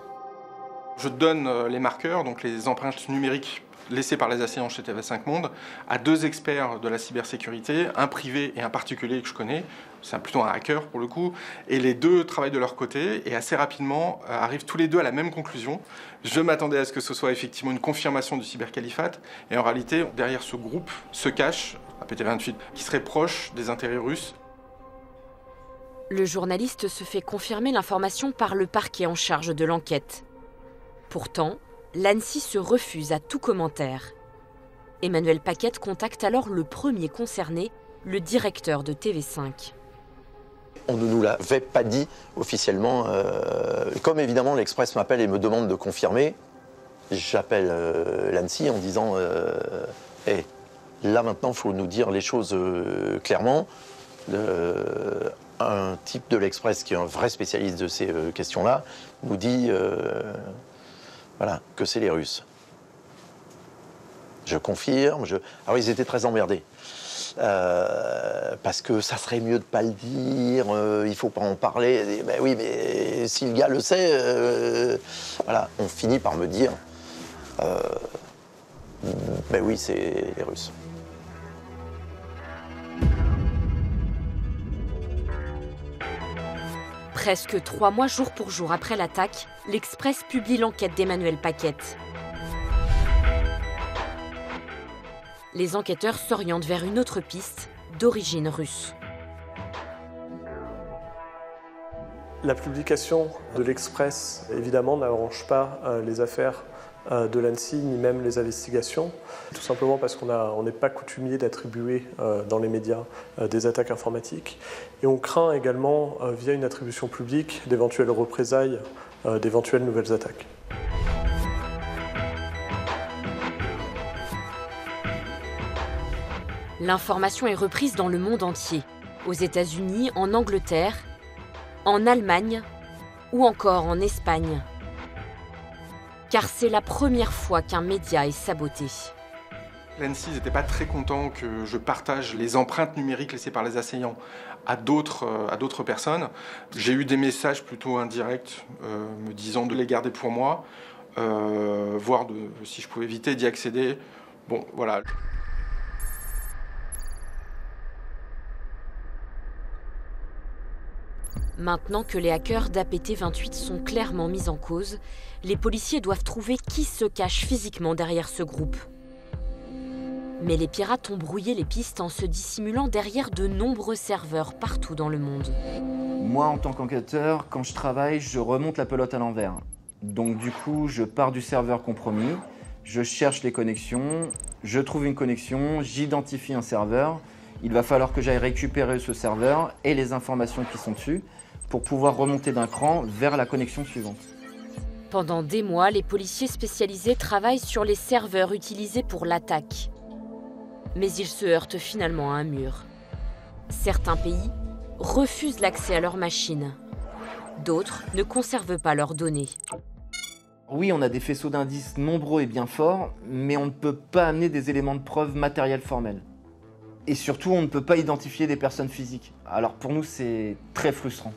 Je donne les marqueurs, donc les empreintes numériques laissées par les assaillants chez TV5 Monde, à 2 experts de la cybersécurité, un privé et un particulier que je connais, c'est plutôt un hacker pour le coup, et les 2 travaillent de leur côté et assez rapidement arrivent tous les 2 à la même conclusion. Je m'attendais à ce que ce soit effectivement une confirmation du cybercalifate, et en réalité, derrière ce groupe se cache APT28, qui serait proche des intérêts russes. Le journaliste se fait confirmer l'information par le parquet en charge de l'enquête. Pourtant, l'ANSSI se refuse à tout commentaire. Emmanuel Paquette contacte alors le premier concerné, le directeur de TV5. On ne nous l'avait pas dit officiellement. Comme évidemment l'Express m'appelle et me demande de confirmer, j'appelle l'ANSSI en disant hey, là maintenant il faut nous dire les choses clairement. Un type de l'Express qui est un vrai spécialiste de ces questions-là nous dit voilà, que c'est les Russes. Je confirme. Alors ils étaient très emmerdés. Parce que ça serait mieux de pas le dire, il faut pas en parler. Et ben oui, mais si le gars le sait, voilà, on finit par me dire, ben oui, c'est les Russes. Presque 3 mois jour pour jour après l'attaque, l'Express publie l'enquête d'Emmanuel Paquette. Les enquêteurs s'orientent vers une autre piste, d'origine russe. La publication de l'Express, évidemment, n'arrange pas les affaires de l'ANSSI, ni même les investigations, tout simplement parce qu'on n'est pas coutumier d'attribuer dans les médias des attaques informatiques. Et on craint également, via une attribution publique, d'éventuelles représailles, d'éventuelles nouvelles attaques. L'information est reprise dans le monde entier, aux États-Unis, en Angleterre, en Allemagne ou encore en Espagne. Car c'est la première fois qu'un média est saboté. L'ANSSI n'était pas très content que je partage les empreintes numériques laissées par les assaillants à d'autres personnes. J'ai eu des messages plutôt indirects me disant de les garder pour moi, voire si je pouvais éviter d'y accéder. Bon, voilà. Maintenant que les hackers d'APT28 sont clairement mis en cause, les policiers doivent trouver qui se cache physiquement derrière ce groupe. Mais les pirates ont brouillé les pistes en se dissimulant derrière de nombreux serveurs partout dans le monde. Moi, en tant qu'enquêteur, quand je travaille, je remonte la pelote à l'envers. Donc du coup, je pars du serveur compromis, je cherche les connexions, je trouve une connexion, j'identifie un serveur. Il va falloir que j'aille récupérer ce serveur et les informations qui sont dessus pour pouvoir remonter d'un cran vers la connexion suivante. Pendant des mois, les policiers spécialisés travaillent sur les serveurs utilisés pour l'attaque. Mais ils se heurtent finalement à un mur. Certains pays refusent l'accès à leurs machines. D'autres ne conservent pas leurs données. Oui, on a des faisceaux d'indices nombreux et bien forts, mais on ne peut pas amener des éléments de preuve matériels formels. Et surtout, on ne peut pas identifier des personnes physiques. Alors pour nous, c'est très frustrant.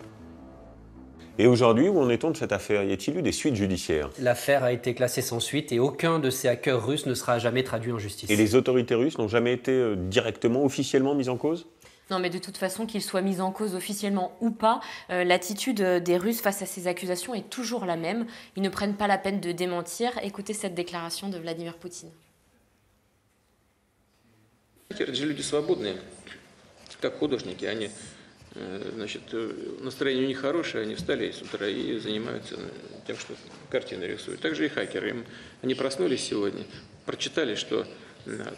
Et aujourd'hui, où en est-on de cette affaire? Y a-t-il eu des suites judiciaires? L'affaire a été classée sans suite et aucun de ces hackers russes ne sera jamais traduit en justice. Et les autorités russes n'ont jamais été directement, officiellement mises en cause? Non, mais de toute façon, qu'ils soient mis en cause officiellement ou pas, l'attitude des Russes face à ces accusations est toujours la même. Ils ne prennent pas la peine de démentir. Écoutez cette déclaration de Vladimir Poutine. Это же люди свободные, как художники. Они, значит, настроение у них хорошее, они встали с утра и занимаются тем, что картины рисуют. Также и хакеры. Они проснулись сегодня, прочитали, что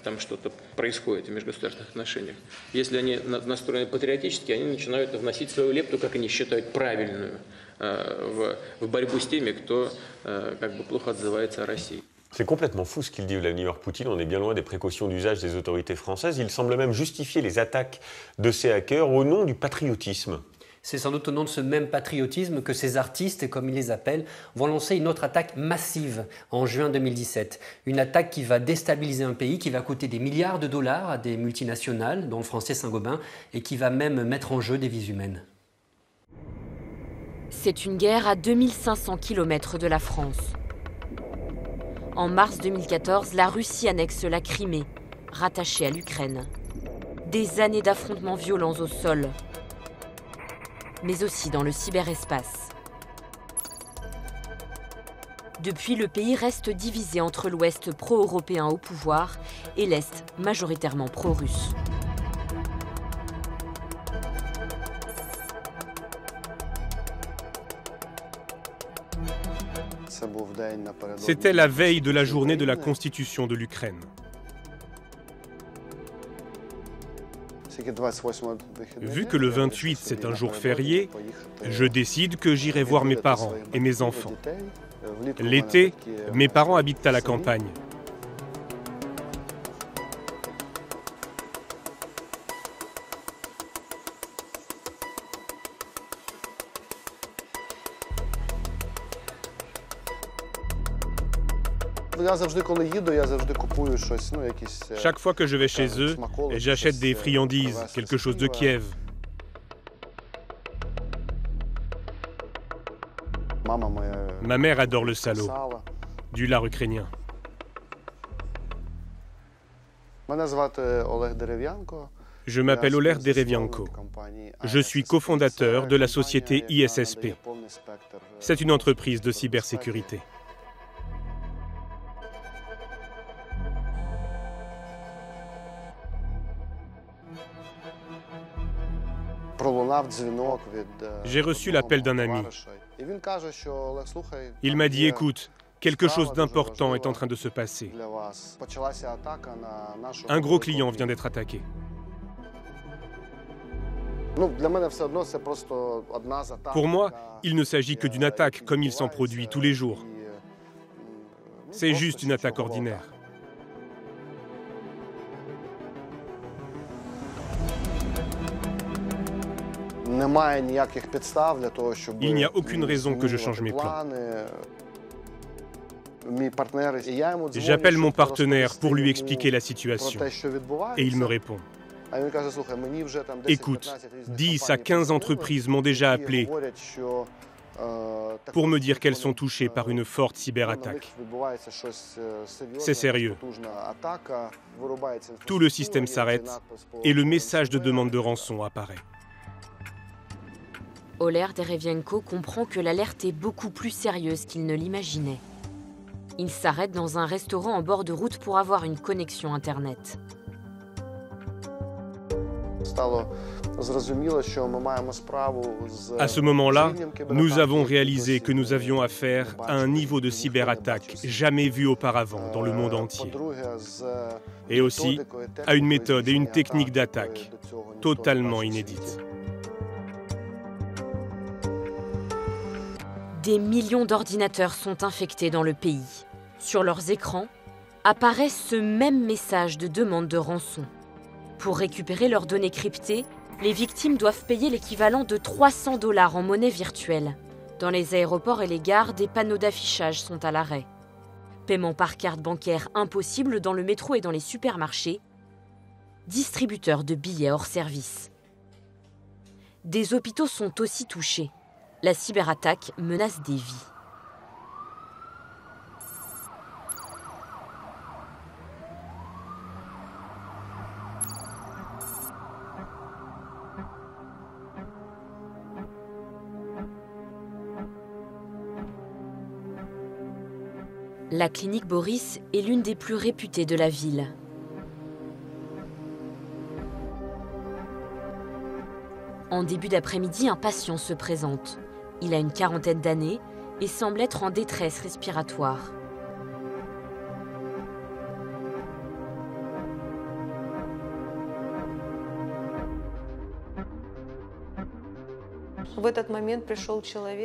там что-то происходит в межгосударственных отношениях. Если они настроены патриотически, они начинают вносить свою лепту, как они считают, правильную, в борьбу с теми, кто как бы плохо отзывается о России. C'est complètement fou ce qu'il dit Vladimir Poutine, on est bien loin des précautions d'usage des autorités françaises. Il semble même justifier les attaques de ces hackers au nom du patriotisme. C'est sans doute au nom de ce même patriotisme que ces artistes, comme ils les appellent, vont lancer une autre attaque massive en juin 2017. Une attaque qui va déstabiliser un pays, qui va coûter des milliards de dollars à des multinationales, dont le français Saint-Gobain, et qui va même mettre en jeu des vies humaines. C'est une guerre à 2500 km de la France. En mars 2014, la Russie annexe la Crimée, rattachée à l'Ukraine. Des années d'affrontements violents au sol, mais aussi dans le cyberespace. Depuis, le pays reste divisé entre l'Ouest pro-européen au pouvoir et l'Est majoritairement pro-russe. C'était la veille de la journée de la Constitution de l'Ukraine. Vu que le 28 c'est un jour férié, je décide que j'irai voir mes parents et mes enfants. L'été, mes parents habitent à la campagne. Chaque fois que je vais chez eux, j'achète des friandises, quelque chose de Kiev. Ma mère adore le salo, du lard ukrainien. Je m'appelle Oleg Derevianko. Je suis cofondateur de la société ISSP. C'est une entreprise de cybersécurité. J'ai reçu l'appel d'un ami. Il m'a dit, écoute, quelque chose d'important est en train de se passer. Un gros client vient d'être attaqué. Pour moi, il ne s'agit que d'une attaque comme il s'en produit tous les jours. C'est juste une attaque ordinaire. Il n'y a aucune raison que je change mes plans. J'appelle mon partenaire pour lui expliquer la situation. Et il me répond. Écoute, 10 à 15 entreprises m'ont déjà appelé pour me dire qu'elles sont touchées par une forte cyberattaque. C'est sérieux. Tout le système s'arrête et le message de demande de rançon apparaît. Oler Derevienko comprend que l'alerte est beaucoup plus sérieuse qu'il ne l'imaginait. Il s'arrête dans un restaurant en bord de route pour avoir une connexion Internet. À ce moment-là, nous avons réalisé que nous avions affaire à un niveau de cyberattaque jamais vu auparavant dans le monde entier. Et aussi à une méthode et une technique d'attaque totalement inédites. Des millions d'ordinateurs sont infectés dans le pays. Sur leurs écrans apparaît ce même message de demande de rançon. Pour récupérer leurs données cryptées, les victimes doivent payer l'équivalent de 300 $ en monnaie virtuelle. Dans les aéroports et les gares, des panneaux d'affichage sont à l'arrêt. Paiement par carte bancaire impossible dans le métro et dans les supermarchés. Distributeurs de billets hors service. Des hôpitaux sont aussi touchés. La cyberattaque menace des vies. La clinique Boris est l'une des plus réputées de la ville. En début d'après-midi, un patient se présente. Il a une quarantaine d'années et semble être en détresse respiratoire.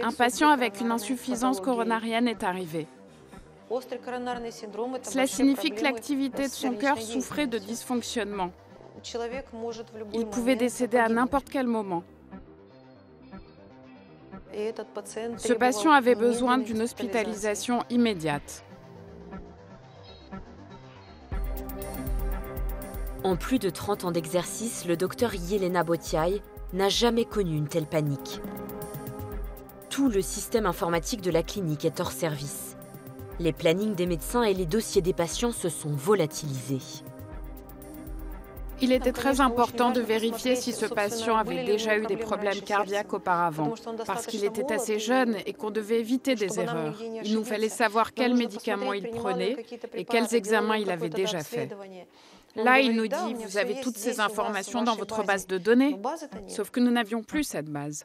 Un patient avec une insuffisance coronarienne est arrivé. Cela signifie que l'activité de son cœur souffrait de dysfonctionnement. Il pouvait décéder à n'importe quel moment. Ce patient avait besoin d'une hospitalisation immédiate. En plus de 30 ans d'exercice, le docteur Yelena Botiaï n'a jamais connu une telle panique. Tout le système informatique de la clinique est hors service. Les plannings des médecins et les dossiers des patients se sont volatilisés. Il était très important de vérifier si ce patient avait déjà eu des problèmes cardiaques auparavant, parce qu'il était assez jeune et qu'on devait éviter des erreurs. Il nous fallait savoir quels médicaments il prenait et quels examens il avait déjà faits. Là, il nous dit « Vous avez toutes ces informations dans votre base de données », sauf que nous n'avions plus cette base.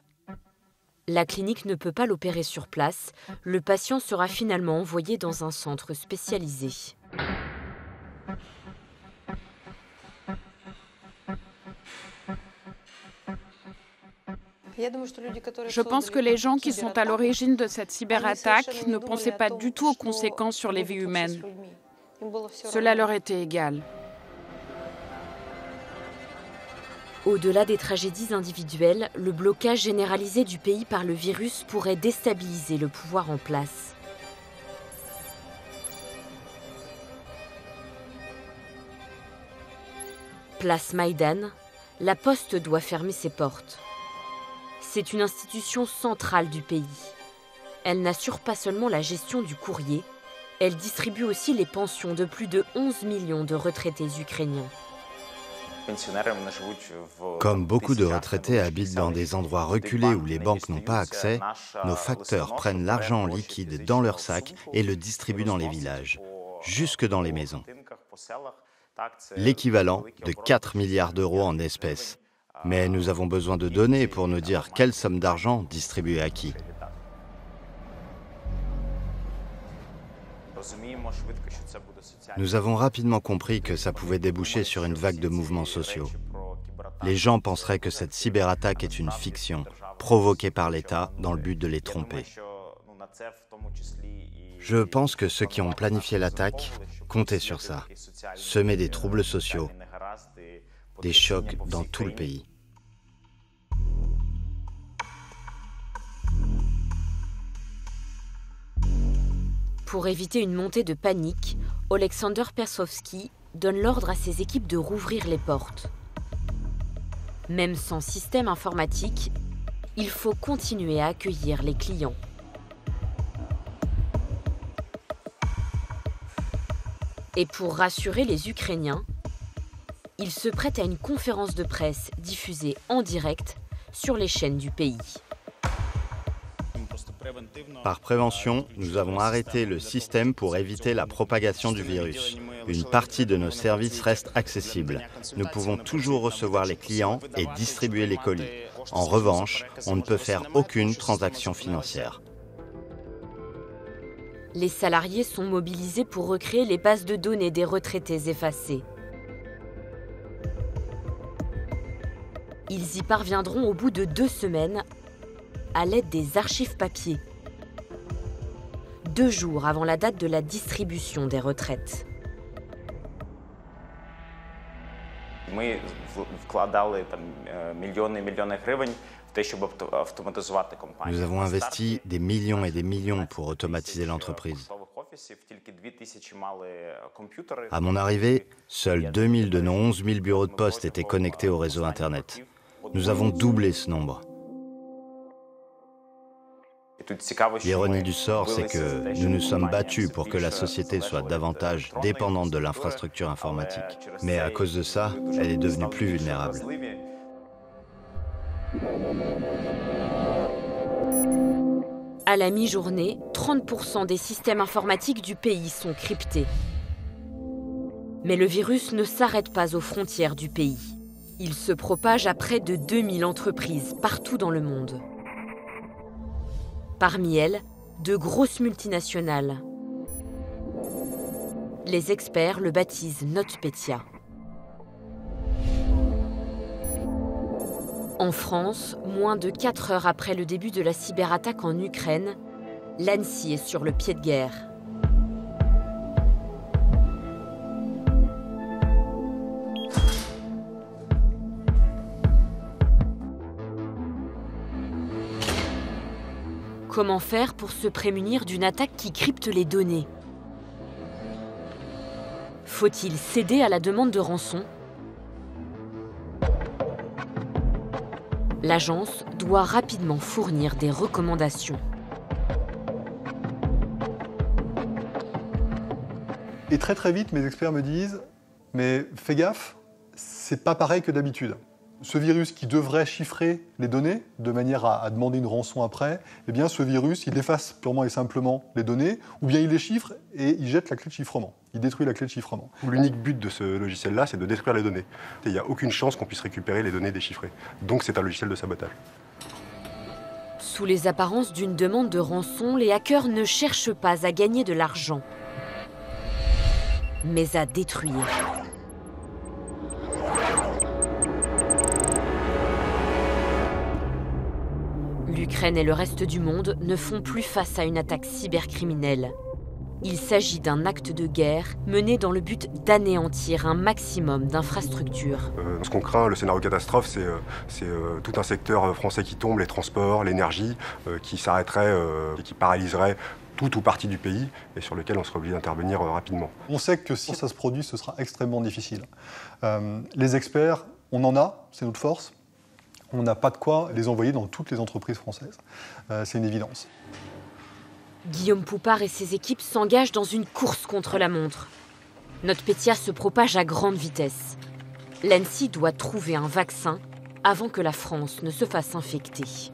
La clinique ne peut pas l'opérer sur place. Le patient sera finalement envoyé dans un centre spécialisé. Je pense que les gens qui sont à l'origine de cette cyberattaque ne pensaient pas du tout aux conséquences sur les vies humaines. Cela leur était égal. Au-delà des tragédies individuelles, le blocage généralisé du pays par le virus pourrait déstabiliser le pouvoir en place. Place Maïdan, la Poste doit fermer ses portes. C'est une institution centrale du pays. Elle n'assure pas seulement la gestion du courrier, elle distribue aussi les pensions de plus de 11 millions de retraités ukrainiens. Comme beaucoup de retraités habitent dans des endroits reculés où les banques n'ont pas accès, nos facteurs prennent l'argent en liquide dans leur sac et le distribuent dans les villages, jusque dans les maisons. L'équivalent de 4 milliards d'euros en espèces. Mais nous avons besoin de données pour nous dire quelle somme d'argent distribuer à qui. Nous avons rapidement compris que ça pouvait déboucher sur une vague de mouvements sociaux. Les gens penseraient que cette cyberattaque est une fiction, provoquée par l'État dans le but de les tromper. Je pense que ceux qui ont planifié l'attaque comptaient sur ça, semer des troubles sociaux, des chocs dans tout le pays. Pour éviter une montée de panique, Aleksander Persowski donne l'ordre à ses équipes de rouvrir les portes. Même sans système informatique, il faut continuer à accueillir les clients. Et pour rassurer les Ukrainiens, il se prête à une conférence de presse diffusée en direct sur les chaînes du pays. Par prévention, nous avons arrêté le système pour éviter la propagation du virus. Une partie de nos services reste accessible. Nous pouvons toujours recevoir les clients et distribuer les colis. En revanche, on ne peut faire aucune transaction financière. Les salariés sont mobilisés pour recréer les bases de données des retraités effacés. Ils y parviendront au bout de 2 semaines à l'aide des archives papier, 2 jours avant la date de la distribution des retraites. Nous avons investi des millions et des millions pour automatiser l'entreprise. À mon arrivée, seuls 2000 de nos 11 000 bureaux de poste étaient connectés au réseau Internet. Nous avons doublé ce nombre. L'ironie du sort, c'est que nous nous sommes battus pour que la société soit davantage dépendante de l'infrastructure informatique. Mais à cause de ça, elle est devenue plus vulnérable. À la mi-journée, 30% des systèmes informatiques du pays sont cryptés. Mais le virus ne s'arrête pas aux frontières du pays. Il se propage à près de 2000 entreprises partout dans le monde. Parmi elles, de grosses multinationales. Les experts le baptisent NotPetya. En France, moins de 4 heures après le début de la cyberattaque en Ukraine, l'ANSSI est sur le pied de guerre. Comment faire pour se prémunir d'une attaque qui crypte les données? Faut-il céder à la demande de rançon? L'agence doit rapidement fournir des recommandations. Et très vite, mes experts me disent « mais fais gaffe, c'est pas pareil que d'habitude ». Ce virus qui devrait chiffrer les données de manière à demander une rançon après, eh bien ce virus, il efface purement et simplement les données, ou bien il les chiffre et il jette la clé de chiffrement. Il détruit la clé de chiffrement. L'unique but de ce logiciel-là, c'est de détruire les données. Il n'y a aucune chance qu'on puisse récupérer les données déchiffrées. Donc c'est un logiciel de sabotage. Sous les apparences d'une demande de rançon, les hackers ne cherchent pas à gagner de l'argent, mais à détruire. L'Ukraine et le reste du monde ne font plus face à une attaque cybercriminelle. Il s'agit d'un acte de guerre mené dans le but d'anéantir un maximum d'infrastructures. Ce qu'on craint, le scénario catastrophe, c'est tout un secteur français qui tombe, les transports, l'énergie, qui s'arrêterait et qui paralyserait tout ou partie du pays et sur lequel on serait obligé d'intervenir rapidement. On sait que si ça se produit, ce sera extrêmement difficile. Les experts, on en a, c'est notre force. On n'a pas de quoi les envoyer dans toutes les entreprises françaises. C'est une évidence. Guillaume Poupard et ses équipes s'engagent dans une course contre la montre. NotPetya se propage à grande vitesse. L'ANSSI doit trouver un vaccin avant que la France ne se fasse infecter.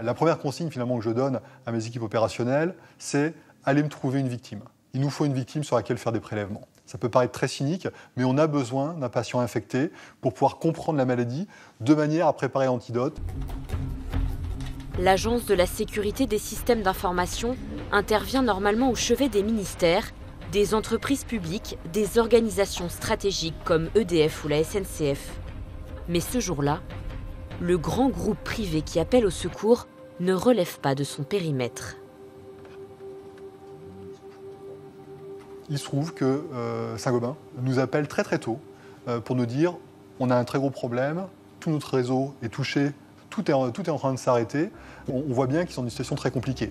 La première consigne finalement que je donne à mes équipes opérationnelles, c'est aller me trouver une victime. Il nous faut une victime sur laquelle faire des prélèvements. Ça peut paraître très cynique, mais on a besoin d'un patient infecté pour pouvoir comprendre la maladie de manière à préparer l'antidote. L'Agence de la sécurité des systèmes d'information intervient normalement au chevet des ministères, des entreprises publiques, des organisations stratégiques comme EDF ou la SNCF. Mais ce jour-là, le grand groupe privé qui appelle au secours ne relève pas de son périmètre. Il se trouve que Saint-Gobain nous appelle très tôt pour nous dire on a un très gros problème, tout notre réseau est touché, tout est en train de s'arrêter. On voit bien qu'ils sont dans une situation très compliquée.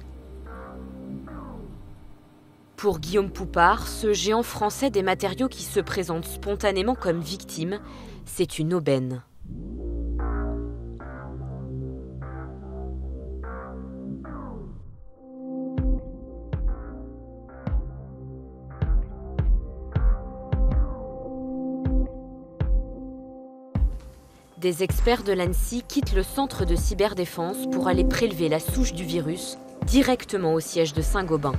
Pour Guillaume Poupard, ce géant français des matériaux qui se présente spontanément comme victime, c'est une aubaine. Des experts de l'Annecy quittent le centre de cyberdéfense pour aller prélever la souche du virus directement au siège de Saint-Gobain.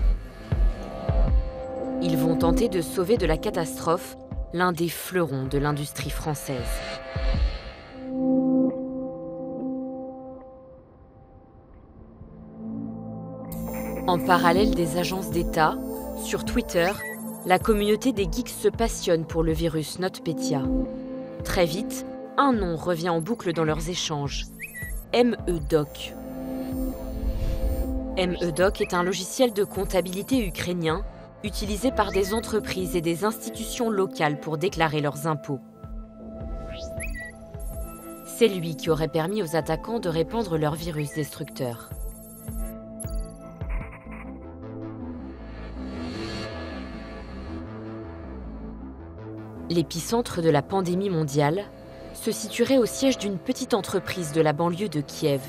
Ils vont tenter de sauver de la catastrophe l'un des fleurons de l'industrie française. En parallèle des agences d'État, sur Twitter, la communauté des geeks se passionne pour le virus NotPetya. Très vite, un nom revient en boucle dans leurs échanges, MEDOC. MEDOC est un logiciel de comptabilité ukrainien utilisé par des entreprises et des institutions locales pour déclarer leurs impôts. C'est lui qui aurait permis aux attaquants de répandre leur virus destructeur. L'épicentre de la pandémie mondiale se situerait au siège d'une petite entreprise de la banlieue de Kiev.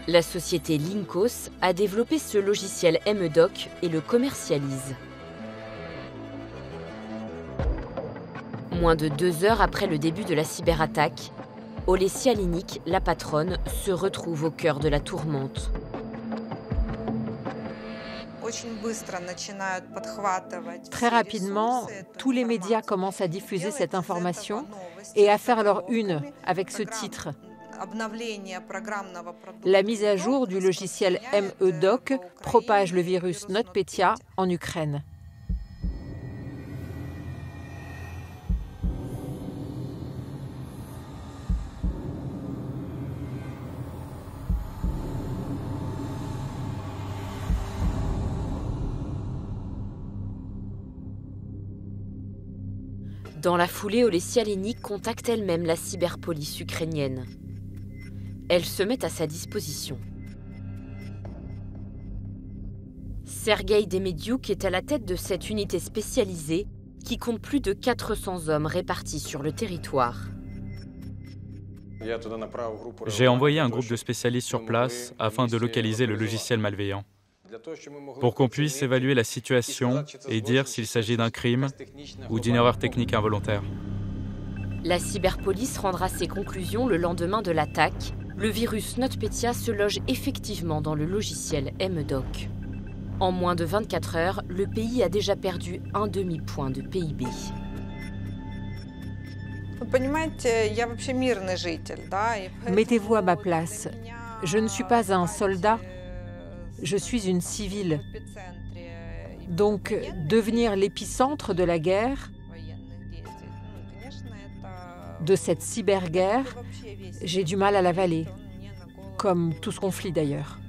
La société Linkos a développé ce logiciel MEDOC et le commercialise. Moins de 2 heures après le début de la cyberattaque, Olesya Linik, la patronne, se retrouve au cœur de la tourmente. Très rapidement, tous les médias commencent à diffuser cette information et à faire leur une avec ce titre. La mise à jour du logiciel MEDOC propage le virus NotPetya en Ukraine. Dans la foulée, Olesya Linik contacte elle-même la cyberpolice ukrainienne. Elle se met à sa disposition. Sergueï Demediouk est à la tête de cette unité spécialisée qui compte plus de 400 hommes répartis sur le territoire. J'ai envoyé un groupe de spécialistes sur place afin de localiser le logiciel malveillant, pour qu'on puisse évaluer la situation et dire s'il s'agit d'un crime ou d'une erreur technique involontaire. La cyberpolice rendra ses conclusions le lendemain de l'attaque. Le virus NotPetya se loge effectivement dans le logiciel MEDOC. En moins de 24 heures, le pays a déjà perdu un demi-point de PIB. Mettez-vous à ma place. Je ne suis pas un soldat, je suis une civile. Donc, devenir l'épicentre de la guerre, de cette cyberguerre, j'ai du mal à l'avaler, comme tout ce conflit d'ailleurs.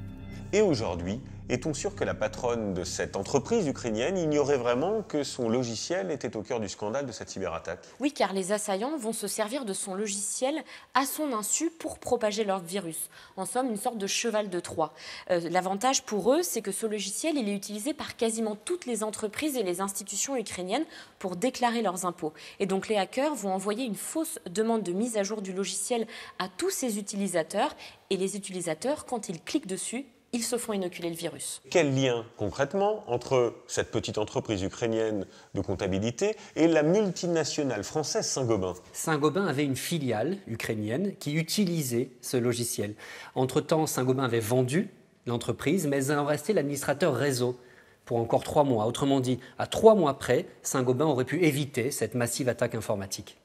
Et aujourd'hui, est-on sûr que la patronne de cette entreprise ukrainienne ignorait vraiment que son logiciel était au cœur du scandale de cette cyberattaque? Oui, car les assaillants vont se servir de son logiciel à son insu pour propager leur virus. En somme, une sorte de cheval de Troie. L'avantage pour eux, c'est que ce logiciel, il est utilisé par quasiment toutes les entreprises et les institutions ukrainiennes pour déclarer leurs impôts. Et donc les hackers vont envoyer une fausse demande de mise à jour du logiciel à tous ces utilisateurs. Et les utilisateurs, quand ils cliquent dessus, ils se font inoculer le virus. Quel lien, concrètement, entre cette petite entreprise ukrainienne de comptabilité et la multinationale française Saint-Gobain? Saint-Gobain avait une filiale ukrainienne qui utilisait ce logiciel. Entre-temps, Saint-Gobain avait vendu l'entreprise, mais il en restait l'administrateur réseau pour encore 3 mois. Autrement dit, à 3 mois près, Saint-Gobain aurait pu éviter cette massive attaque informatique.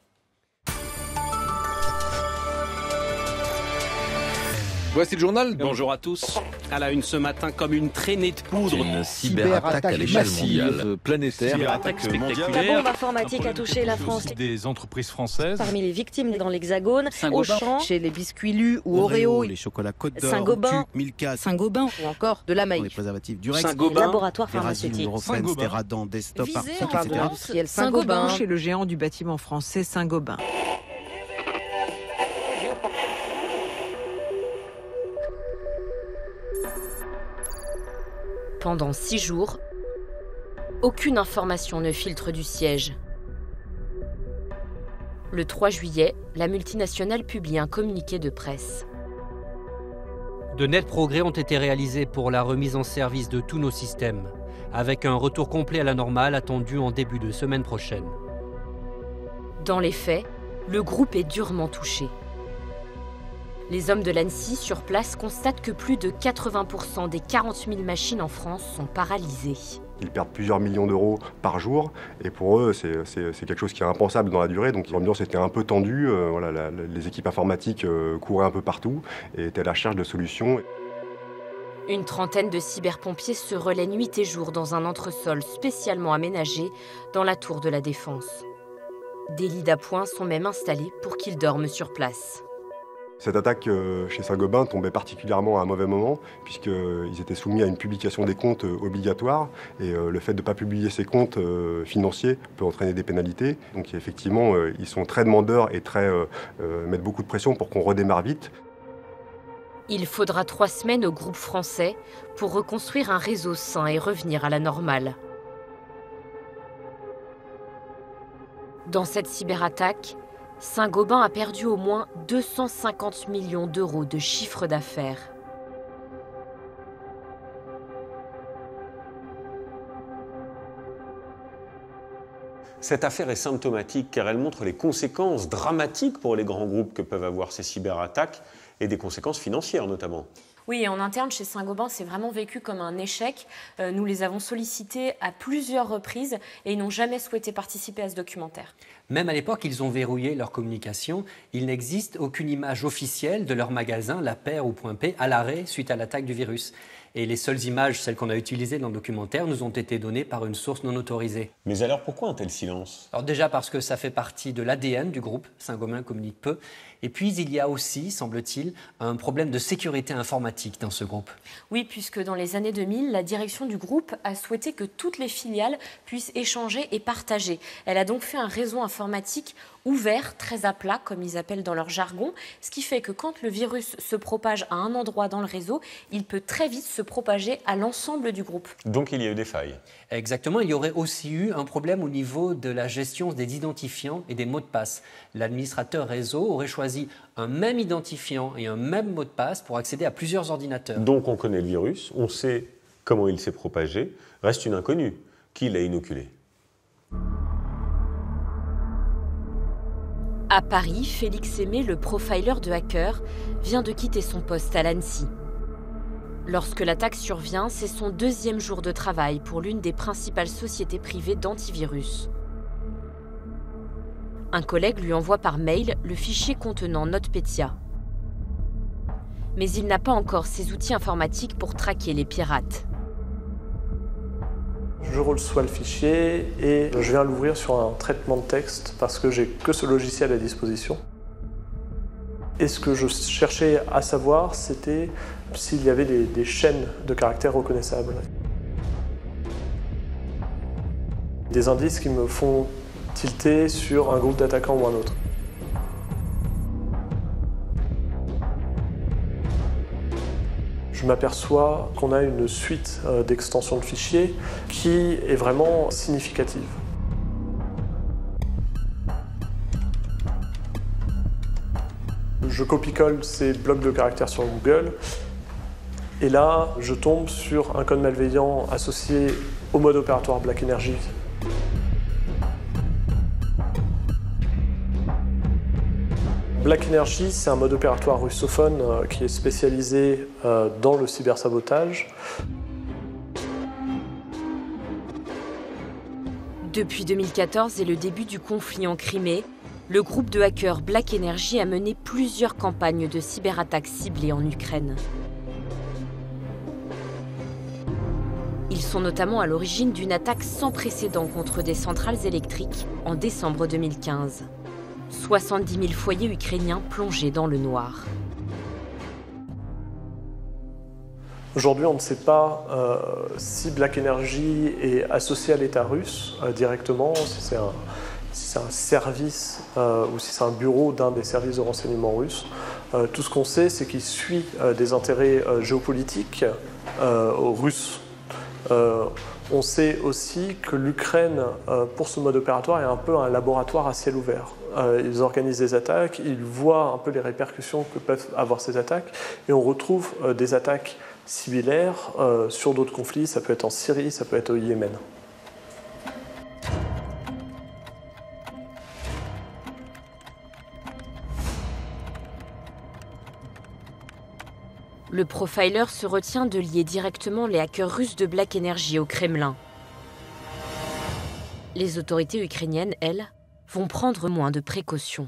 Voici le journal. Bonjour à tous. À la une ce matin, comme une traînée de poudre. Une cyberattaque à l'échelle mondiale, planétaire. Cyberattaque spectaculaire. La bombe informatique a touché la France. Des entreprises françaises. Parmi les victimes dans l'Hexagone, Auchan, chez les biscuits Lu ou Oreo, les chocolats Côte d'Or, Saint-Gobain, Milka, Saint-Gobain ou encore de la Maïf. Les préservatifs Durex, Saint-Gobain, laboratoire pharmaceutique. Steradan, Desktop, On parle de l'industriel Saint-Gobain, chez le géant du bâtiment français Saint-Gobain. Pendant 6 jours, aucune information ne filtre du siège. Le 3 juillet, la multinationale publie un communiqué de presse. De nets progrès ont été réalisés pour la remise en service de tous nos systèmes, avec un retour complet à la normale attendu en début de semaine prochaine. Dans les faits, le groupe est durement touché. Les hommes de l'ANSSI sur place constatent que plus de 80% des 40 000 machines en France sont paralysées. Ils perdent plusieurs millions d'euros par jour et pour eux, c'est quelque chose qui est impensable dans la durée. Donc l'ambiance était un peu tendue. Voilà, les équipes informatiques couraient un peu partout et étaient à la recherche de solutions. Une trentaine de cyberpompiers se relaient nuit et jour dans un entresol spécialement aménagé dans la tour de la Défense. Des lits d'appoint sont même installés pour qu'ils dorment sur place. Cette attaque chez Saint-Gobain tombait particulièrement à un mauvais moment, puisqu'ils étaient soumis à une publication des comptes obligatoire. Et le fait de ne pas publier ces comptes financiers peut entraîner des pénalités. Donc effectivement, ils sont très demandeurs et mettent beaucoup de pression pour qu'on redémarre vite. Il faudra 3 semaines au groupe français pour reconstruire un réseau sain et revenir à la normale. Dans cette cyberattaque, Saint-Gobain a perdu au moins 250 millions d'euros de chiffre d'affaires. Cette affaire est symptomatique car elle montre les conséquences dramatiques pour les grands groupes que peuvent avoir ces cyberattaques et des conséquences financières notamment. Oui, et en interne, chez Saint-Gobain, c'est vraiment vécu comme un échec. Nous les avons sollicités à plusieurs reprises et ils n'ont jamais souhaité participer à ce documentaire. Même à l'époque, ils ont verrouillé leur communication. Il n'existe aucune image officielle de leur magasin, La Paire ou Point P, à l'arrêt suite à l'attaque du virus. Et les seules images, celles qu'on a utilisées dans le documentaire, nous ont été données par une source non autorisée. Mais alors pourquoi un tel silence? Alors déjà parce que ça fait partie de l'ADN du groupe, Saint-Gobain communique peu. Et puis il y a aussi, semble-t-il, un problème de sécurité informatique dans ce groupe. Oui, puisque dans les années 2000, la direction du groupe a souhaité que toutes les filiales puissent échanger et partager. Elle a donc fait un réseau informatique ouvert, très à plat, comme ils appellent dans leur jargon, ce qui fait que quand le virus se propage à un endroit dans le réseau, il peut très vite se propager à l'ensemble du groupe. Donc il y a eu des failles. Exactement, il y aurait aussi eu un problème au niveau de la gestion des identifiants et des mots de passe. L'administrateur réseau aurait choisi un même identifiant et un même mot de passe pour accéder à plusieurs ordinateurs. Donc on connaît le virus, on sait comment il s'est propagé, reste une inconnue. Qui l'a inoculé? À Paris, Félix Aimé, le profiler de hackers, vient de quitter son poste à l'ANSSI. Lorsque l'attaque survient, c'est son 2e jour de travail pour l'une des principales sociétés privées d'antivirus. Un collègue lui envoie par mail le fichier contenant NotPetya. Mais il n'a pas encore ses outils informatiques pour traquer les pirates. Je reçois le fichier et je viens l'ouvrir sur un traitement de texte parce que j'ai que ce logiciel à disposition. Et ce que je cherchais à savoir, c'était s'il y avait des chaînes de caractères reconnaissables. Des indices qui me font tilter sur un groupe d'attaquants ou un autre. Je m'aperçois qu'on a une suite d'extensions de fichiers qui est vraiment significative. Je copie-colle ces blocs de caractères sur Google et là, je tombe sur un code malveillant associé au mode opératoire Black Energy. Black Energy, c'est un mode opératoire russophone qui est spécialisé dans le cybersabotage. Depuis 2014 et le début du conflit en Crimée, le groupe de hackers Black Energy a mené plusieurs campagnes de cyberattaques ciblées en Ukraine. Ils sont notamment à l'origine d'une attaque sans précédent contre des centrales électriques en décembre 2015. 70 000 foyers ukrainiens plongés dans le noir. Aujourd'hui, on ne sait pas si Black Energy est associé à l'État russe directement, si c'est un service ou si c'est un bureau d'un des services de renseignement russes. Tout ce qu'on sait, c'est qu'il suit des intérêts géopolitiques russes On sait aussi que l'Ukraine, pour ce mode opératoire, est un peu un laboratoire à ciel ouvert. Ils organisent des attaques, ils voient un peu les répercussions que peuvent avoir ces attaques, et on retrouve des attaques similaires sur d'autres conflits. Ça peut être en Syrie, ça peut être au Yémen. Le profiler se retient de lier directement les hackers russes de Black Energy au Kremlin. Les autorités ukrainiennes, elles, vont prendre moins de précautions.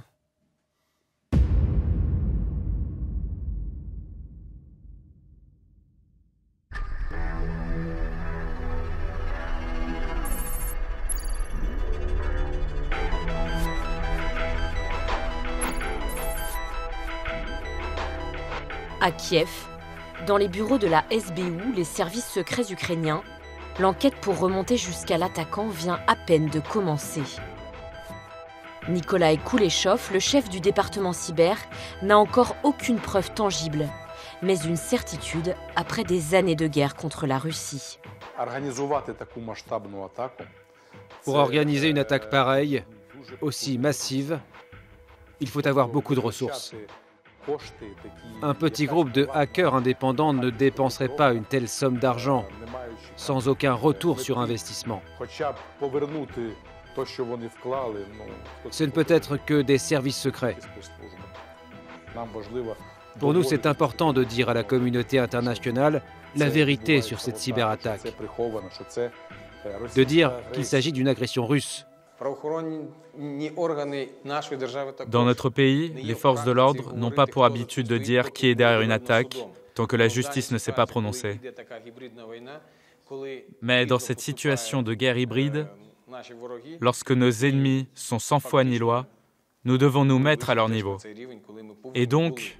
À Kiev, dans les bureaux de la SBU, les services secrets ukrainiens, l'enquête pour remonter jusqu'à l'attaquant vient à peine de commencer. Nikolai Kuleshov, le chef du département cyber, n'a encore aucune preuve tangible, mais une certitude après des années de guerre contre la Russie. Pour organiser une attaque pareille, aussi massive, il faut avoir beaucoup de ressources. Un petit groupe de hackers indépendants ne dépenserait pas une telle somme d'argent sans aucun retour sur investissement. Ce ne peut être que des services secrets. Pour nous, c'est important de dire à la communauté internationale la vérité sur cette cyberattaque. De dire qu'il s'agit d'une agression russe. Dans notre pays, les forces de l'ordre n'ont pas pour habitude de dire qui est derrière une attaque tant que la justice ne s'est pas prononcée. Mais dans cette situation de guerre hybride, lorsque nos ennemis sont sans foi ni loi, nous devons nous mettre à leur niveau. Et donc,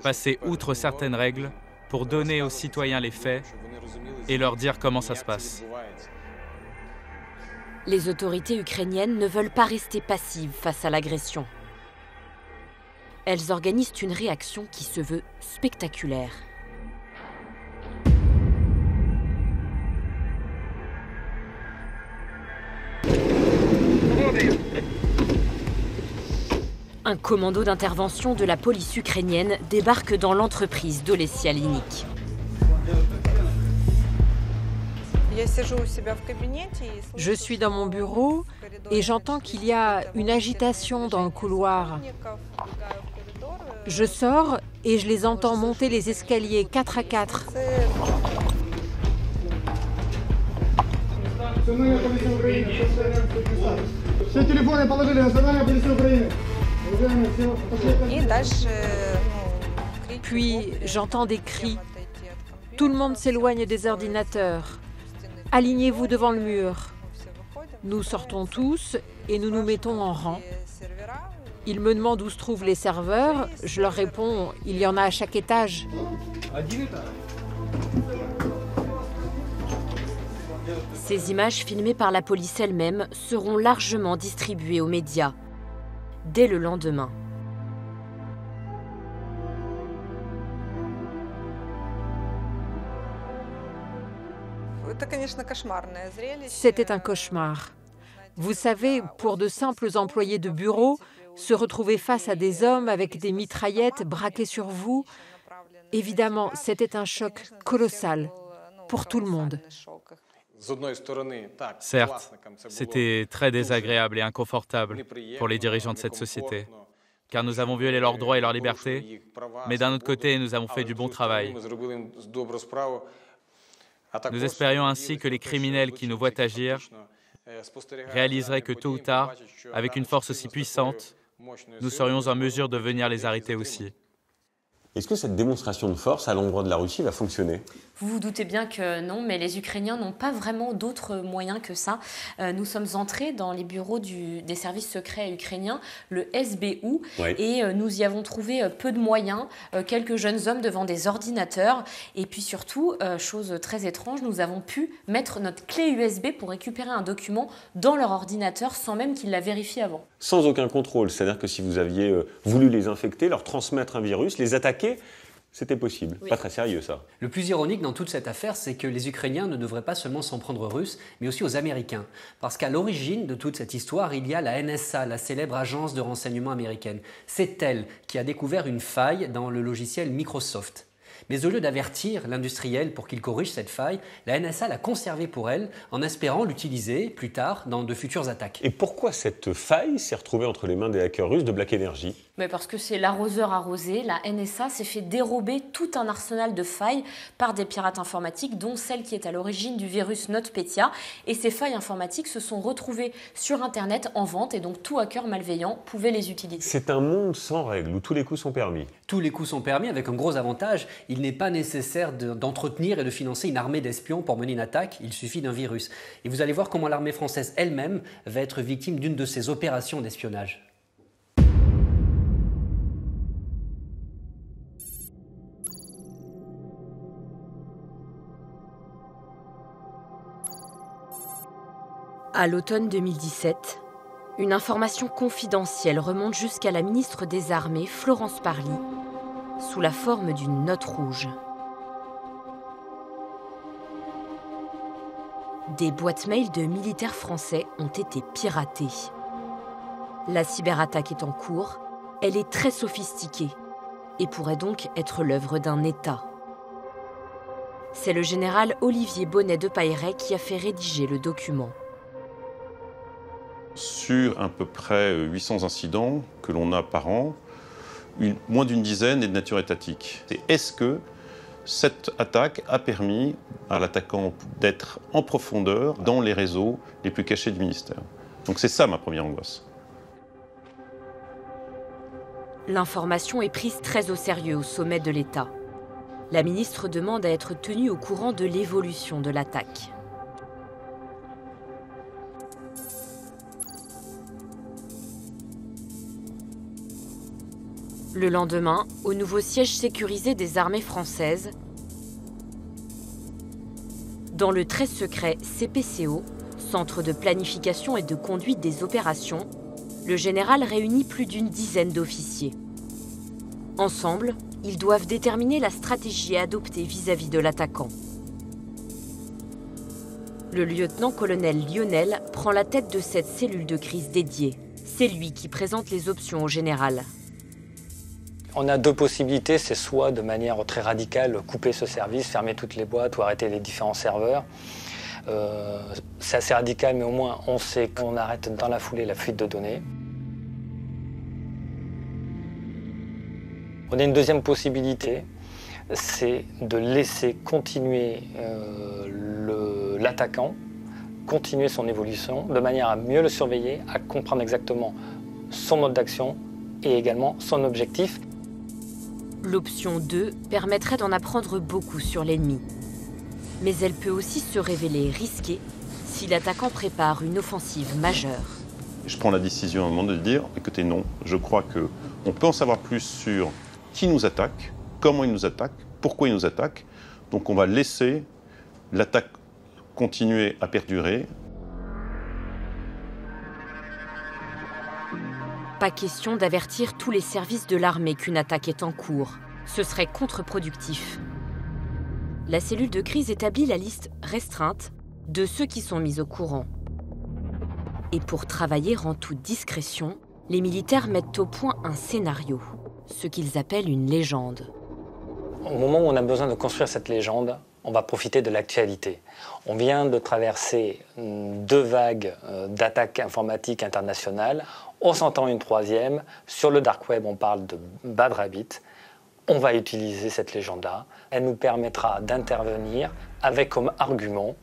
passer outre certaines règles pour donner aux citoyens les faits et leur dire comment ça se passe. Les autorités ukrainiennes ne veulent pas rester passives face à l'agression. Elles organisent une réaction qui se veut spectaculaire. Un commando d'intervention de la police ukrainienne débarque dans l'entreprise d'Olesya Linik. Je suis dans mon bureau et j'entends qu'il y a une agitation dans le couloir. Je sors et je les entends monter les escaliers 4 à 4. Puis j'entends des cris. Tout le monde s'éloigne des ordinateurs. Alignez-vous devant le mur. Nous sortons tous et nous nous mettons en rang. Ils me demandent où se trouvent les serveurs. Je leur réponds, il y en a à chaque étage. Ces images filmées par la police elle-même seront largement distribuées aux médias dès le lendemain. C'était un cauchemar. Vous savez, pour de simples employés de bureau, se retrouver face à des hommes avec des mitraillettes braquées sur vous, évidemment, c'était un choc colossal pour tout le monde. Certes, c'était très désagréable et inconfortable pour les dirigeants de cette société, car nous avons violé leurs droits et leurs libertés, mais d'un autre côté, nous avons fait du bon travail. Nous espérions ainsi que les criminels qui nous voient agir réaliseraient que tôt ou tard, avec une force aussi puissante, nous serions en mesure de venir les arrêter aussi. Est-ce que cette démonstration de force à l'endroit de la Russie va fonctionner ? Vous vous doutez bien que non, mais les Ukrainiens n'ont pas vraiment d'autres moyens que ça. Nous sommes entrés dans les bureaux des services secrets ukrainiens, le SBU, et nous y avons trouvé peu de moyens, quelques jeunes hommes devant des ordinateurs, et puis surtout, chose très étrange, nous avons pu mettre notre clé USB pour récupérer un document dans leur ordinateur sans même qu'ils la vérifient avant. Sans aucun contrôle, c'est-à-dire que si vous aviez voulu les infecter, leur transmettre un virus, les attaquer, C'était possible. Oui. Pas très sérieux, ça. Le plus ironique dans toute cette affaire, c'est que les Ukrainiens ne devraient pas seulement s'en prendre aux Russes, mais aussi aux Américains. Parce qu'à l'origine de toute cette histoire, il y a la NSA, la célèbre agence de renseignement américaine. C'est elle qui a découvert une faille dans le logiciel Microsoft. Mais au lieu d'avertir l'industriel pour qu'il corrige cette faille, la NSA l'a conservée pour elle en espérant l'utiliser plus tard dans de futures attaques. Et pourquoi cette faille s'est retrouvée entre les mains des hackers russes de Black Energy? Mais parce que c'est l'arroseur arrosé, la NSA s'est fait dérober tout un arsenal de failles par des pirates informatiques, dont celle qui est à l'origine du virus NotPetya. Et ces failles informatiques se sont retrouvées sur Internet en vente, et donc tout hacker malveillant pouvait les utiliser. C'est un monde sans règles, où tous les coups sont permis. Tous les coups sont permis, avec un gros avantage. Il n'est pas nécessaire d'entretenir et de financer une armée d'espions pour mener une attaque, il suffit d'un virus. Et vous allez voir comment l'armée française elle-même va être victime d'une de ces opérations d'espionnage. À l'automne 2017, une information confidentielle remonte jusqu'à la ministre des Armées, Florence Parly, sous la forme d'une note rouge. Des boîtes mail de militaires français ont été piratées. La cyberattaque est en cours, elle est très sophistiquée et pourrait donc être l'œuvre d'un État. C'est le général Olivier Bonnet de Pailleret qui a fait rédiger le document. Sur à peu près 800 incidents que l'on a par an, moins d'une dizaine est de nature étatique. Est-ce que cette attaque a permis à l'attaquant d'être en profondeur dans les réseaux les plus cachés du ministère? Donc c'est ça ma première angoisse. L'information est prise très au sérieux au sommet de l'État. La ministre demande à être tenue au courant de l'évolution de l'attaque. Le lendemain, au nouveau siège sécurisé des armées françaises, dans le très secret CPCO, Centre de planification et de conduite des opérations, le général réunit plus d'une dizaine d'officiers. Ensemble, ils doivent déterminer la stratégie à adopter vis-à-vis de l'attaquant. Le lieutenant-colonel Lionel prend la tête de cette cellule de crise dédiée. C'est lui qui présente les options au général. On a deux possibilités, c'est soit de manière très radicale couper ce service, fermer toutes les boîtes ou arrêter les différents serveurs. C'est assez radical, mais au moins on sait qu'on arrête dans la foulée la fuite de données. On a une deuxième possibilité, c'est de laisser continuer l'attaquant, continuer son évolution, de manière à mieux le surveiller, à comprendre exactement son mode d'action et également son objectif. L'option 2 permettrait d'en apprendre beaucoup sur l'ennemi. Mais elle peut aussi se révéler risquée si l'attaquant prépare une offensive majeure. Je prends la décision à un moment de dire, écoutez, non, je crois qu'on peut en savoir plus sur qui nous attaque, comment il nous attaque, pourquoi il nous attaque. Donc on va laisser l'attaque continuer à perdurer. Pas question d'avertir tous les services de l'armée qu'une attaque est en cours. Ce serait contre-productif. La cellule de crise établit la liste restreinte de ceux qui sont mis au courant. Et pour travailler en toute discrétion, les militaires mettent au point un scénario, ce qu'ils appellent une légende. Au moment où on a besoin de construire cette légende, on va profiter de l'actualité. On vient de traverser 2 vagues d'attaques informatiques internationales. On s'entend une 3e. Sur le dark web, on parle de Bad Rabbit. On va utiliser cette légende-là. Elle nous permettra d'intervenir avec comme argument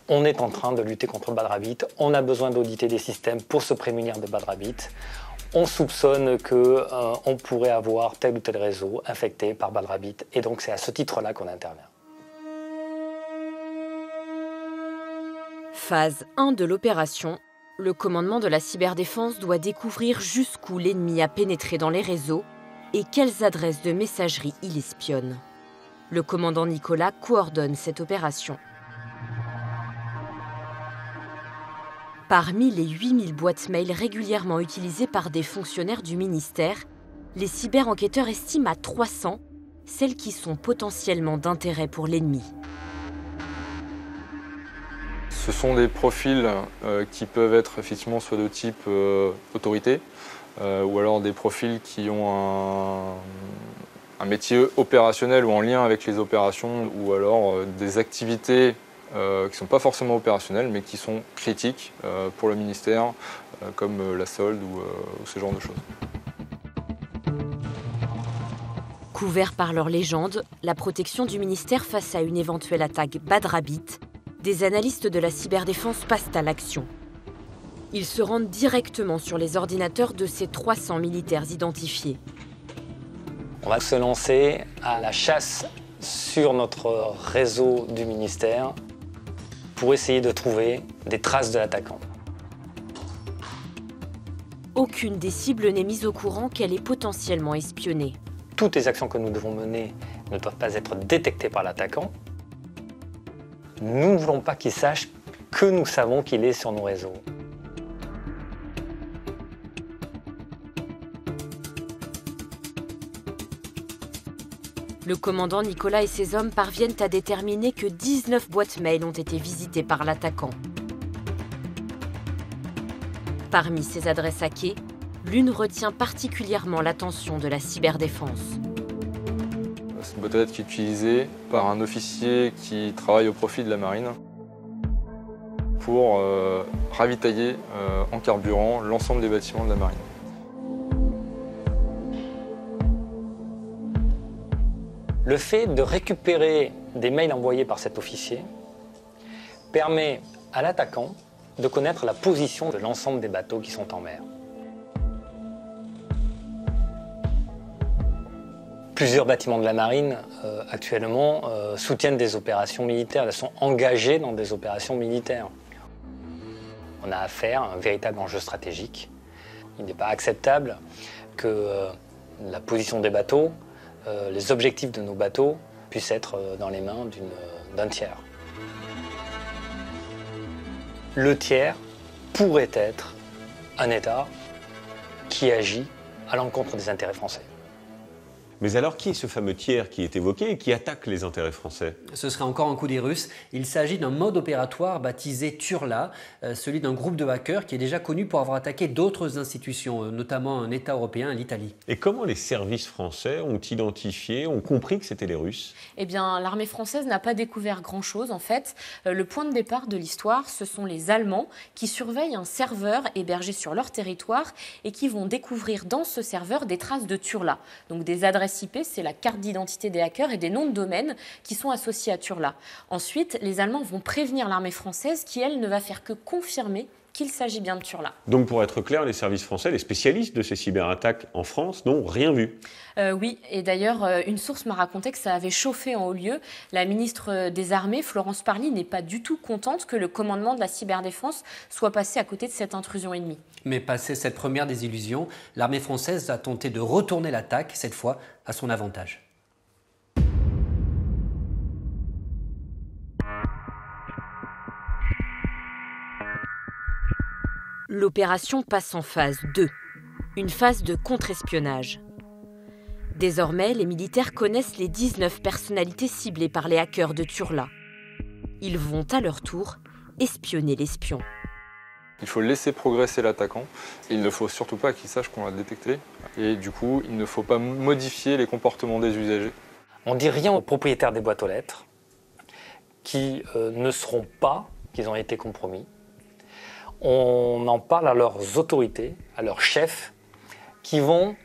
on est en train de lutter contre Bad Rabbit. On a besoin d'auditer des systèmes pour se prémunir de Bad Rabbit. On soupçonne qu'on pourrait avoir tel ou tel réseau infecté par Bad Rabbit. Et donc c'est à ce titre-là qu'on intervient. Phase 1 de l'opération. Le commandement de la cyberdéfense doit découvrir jusqu'où l'ennemi a pénétré dans les réseaux et quelles adresses de messagerie il espionne. Le commandant Nicolas coordonne cette opération. Parmi les 8000 boîtes mail régulièrement utilisées par des fonctionnaires du ministère, les cyber-enquêteurs estiment à 300 celles qui sont potentiellement d'intérêt pour l'ennemi. Ce sont des profils qui peuvent être effectivement soit de type autorité, ou alors des profils qui ont un métier opérationnel ou en lien avec les opérations, ou alors des activités qui ne sont pas forcément opérationnelles, mais qui sont critiques pour le ministère, comme la solde ou ce genre de choses. Couverts par leur légende, la protection du ministère face à une éventuelle attaque Bad Rabbit, des analystes de la cyberdéfense passent à l'action. Ils se rendent directement sur les ordinateurs de ces 300 militaires identifiés. On va se lancer à la chasse sur notre réseau du ministère pour essayer de trouver des traces de l'attaquant. Aucune des cibles n'est mise au courant qu'elle est potentiellement espionnée. Toutes les actions que nous devons mener ne doivent pas être détectées par l'attaquant. Nous ne voulons pas qu'il sache que nous savons qu'il est sur nos réseaux. Le commandant Nicolas et ses hommes parviennent à déterminer que 19 boîtes mail ont été visitées par l'attaquant. Parmi ces adresses hackées, l'une retient particulièrement l'attention de la cyberdéfense. C'est une boîte aux lettres qui est utilisée par un officier qui travaille au profit de la marine pour ravitailler en carburant l'ensemble des bâtiments de la marine. Le fait de récupérer des mails envoyés par cet officier permet à l'attaquant de connaître la position de l'ensemble des bateaux qui sont en mer. Plusieurs bâtiments de la marine actuellement soutiennent des opérations militaires, elles sont engagées dans des opérations militaires. On a affaire à un véritable enjeu stratégique. Il n'est pas acceptable que la position des bateaux, les objectifs de nos bateaux puissent être dans les mains d'un tiers. Le tiers pourrait être un État qui agit à l'encontre des intérêts français. Mais alors, qui est ce fameux tiers qui est évoqué et qui attaque les intérêts français? Ce serait encore un coup des Russes. Il s'agit d'un mode opératoire baptisé Turla, celui d'un groupe de hackers qui est déjà connu pour avoir attaqué d'autres institutions, notamment un État européen, l'Italie. Et comment les services français ont identifié, ont compris que c'était les Russes? Eh bien, l'armée française n'a pas découvert grand-chose, en fait. Le point de départ de l'histoire, ce sont les Allemands qui surveillent un serveur hébergé sur leur territoire et qui vont découvrir dans ce serveur des traces de Turla, donc des adresses IP, c'est la carte d'identité des hackers et des noms de domaine qui sont associés à Turla. Ensuite, les Allemands vont prévenir l'armée française qui, elle, ne va faire que confirmer qu'il s'agit bien de Turla. Donc pour être clair, les services français, les spécialistes de ces cyberattaques en France n'ont rien vu. Oui, et d'ailleurs, une source m'a raconté que ça avait chauffé en haut lieu. La ministre des Armées, Florence Parly, n'est pas du tout contente que le commandement de la cyberdéfense soit passé à côté de cette intrusion ennemie. Mais passé cette première désillusion, l'armée française a tenté de retourner l'attaque, cette fois à son avantage. L'opération passe en phase 2, une phase de contre-espionnage. Désormais, les militaires connaissent les 19 personnalités ciblées par les hackers de Turla. Ils vont à leur tour espionner l'espion. Il faut laisser progresser l'attaquant. Il ne faut surtout pas qu'il sache qu'on l'a détecté. Et du coup, il ne faut pas modifier les comportements des usagers. On ne dit rien aux propriétaires des boîtes aux lettres qui ne seront pas, qu'ils ont été compromis. On en parle à leurs autorités, à leurs chefs, qui vont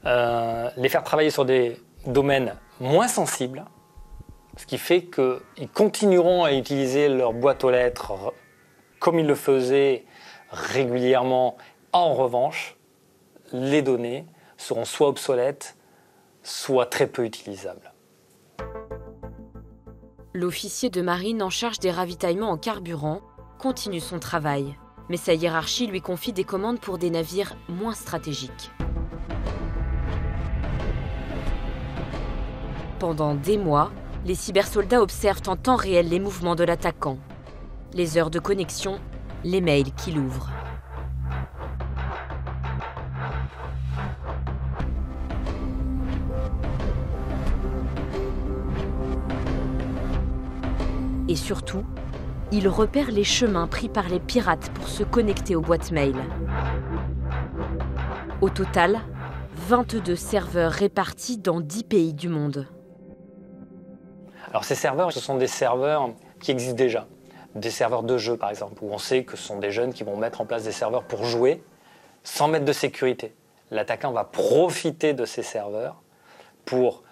les faire travailler sur des domaines moins sensibles, ce qui fait qu'ils continueront à utiliser leur boîte aux lettres comme ils le faisaient régulièrement. En revanche, les données seront soit obsolètes, soit très peu utilisables. L'officier de marine en charge des ravitaillements en carburant continue son travail, mais sa hiérarchie lui confie des commandes pour des navires moins stratégiques. Pendant des mois, les cybersoldats observent en temps réel les mouvements de l'attaquant. Les heures de connexion, les mails qu'il ouvre. Et surtout, ils repèrent les chemins pris par les pirates pour se connecter aux boîtes mail. Au total, 22 serveurs répartis dans 10 pays du monde. Alors ces serveurs, ce sont des serveurs qui existent déjà. Des serveurs de jeu, par exemple, où on sait que ce sont des jeunes qui vont mettre en place des serveurs pour jouer sans mettre de sécurité. L'attaquant va profiter de ces serveurs pour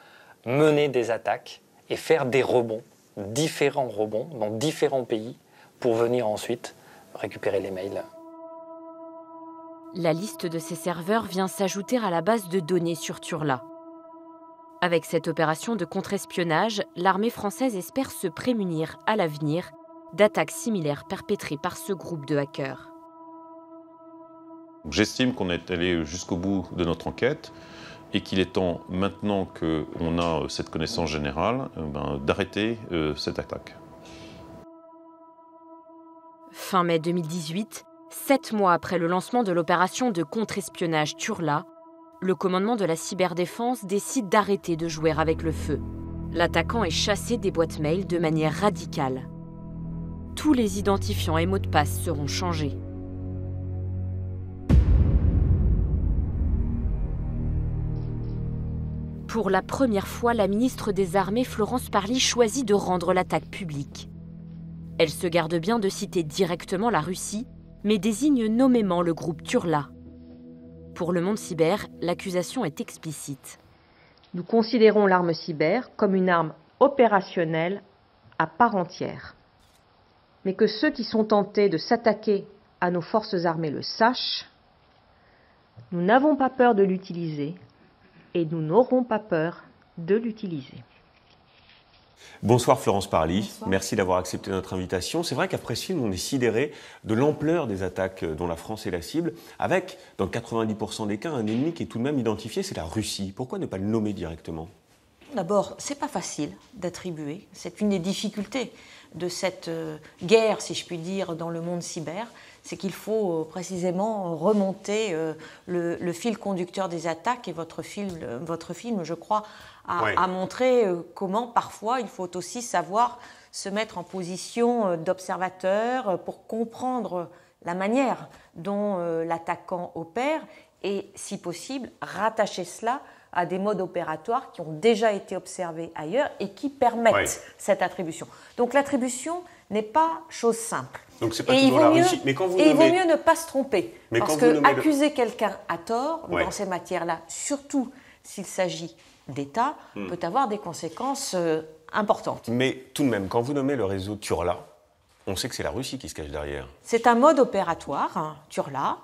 mener des attaques et faire des rebonds, différents rebonds dans différents pays pour venir ensuite récupérer les mails. La liste de ces serveurs vient s'ajouter à la base de données sur Turla. Avec cette opération de contre-espionnage, l'armée française espère se prémunir à l'avenir d'attaques similaires perpétrées par ce groupe de hackers. J'estime qu'on est allé jusqu'au bout de notre enquête et qu'il est temps, maintenant qu'on a cette connaissance générale, d'arrêter cette attaque. Fin mai 2018, 7 mois après le lancement de l'opération de contre-espionnage Turla, le commandement de la cyberdéfense décide d'arrêter de jouer avec le feu. L'attaquant est chassé des boîtes mail de manière radicale. Tous les identifiants et mots de passe seront changés. Pour la première fois, la ministre des Armées, Florence Parly, choisit de rendre l'attaque publique. Elle se garde bien de citer directement la Russie, mais désigne nommément le groupe Turla. Pour Le Monde Cyber, l'accusation est explicite. Nous considérons l'arme cyber comme une arme opérationnelle à part entière. Mais que ceux qui sont tentés de s'attaquer à nos forces armées le sachent, nous n'avons pas peur de l'utiliser et nous n'aurons pas peur de l'utiliser. Bonsoir Florence Parly, Bonsoir. Merci d'avoir accepté notre invitation. C'est vrai qu'après ce film, on est sidéré de l'ampleur des attaques dont la France est la cible, avec, dans 90% des cas, un ennemi qui est tout de même identifié, c'est la Russie. Pourquoi ne pas le nommer directement ? D'abord, c'est pas facile d'attribuer. C'est une des difficultés de cette guerre, si je puis dire, dans le monde cyber. C'est qu'il faut précisément remonter le fil conducteur des attaques. Et votre film, je crois, a montré comment parfois il faut aussi savoir se mettre en position d'observateur pour comprendre la manière dont l'attaquant opère et, si possible, rattacher cela à des modes opératoires qui ont déjà été observés ailleurs et qui permettent cette attribution. Donc l'attribution n'est pas chose simple. Donc c'est pas toujours la Russie. Mais quand vous il vaut mieux ne pas se tromper. Mais parce que accuser quelqu'un à tort dans ces matières-là, surtout s'il s'agit d'État, peut avoir des conséquences importantes. Mais tout de même, quand vous nommez le réseau Turla, on sait que c'est la Russie qui se cache derrière. C'est un mode opératoire, Turla,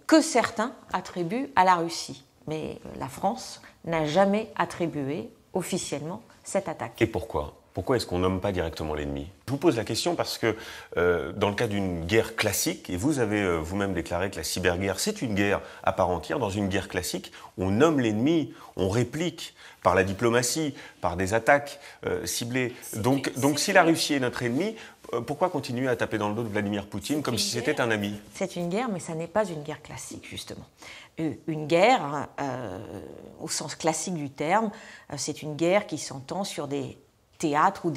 que certains attribuent à la Russie. Mais la France n'a jamais attribué officiellement cette attaque. Et pourquoi ? Pourquoi est-ce qu'on nomme pas directement l'ennemi ? Je vous pose la question parce que dans le cas d'une guerre classique, et vous avez vous-même déclaré que la cyberguerre, c'est une guerre à part entière, dans une guerre classique, on nomme l'ennemi, on réplique par la diplomatie, par des attaques ciblées. Donc si la Russie est notre ennemi, pourquoi continuer à taper dans le dos de Vladimir Poutine comme si c'était un ami ? C'est une guerre, mais ça n'est pas une guerre classique, justement. Une guerre, au sens classique du terme, c'est une guerre qui s'entend sur des théâtres ou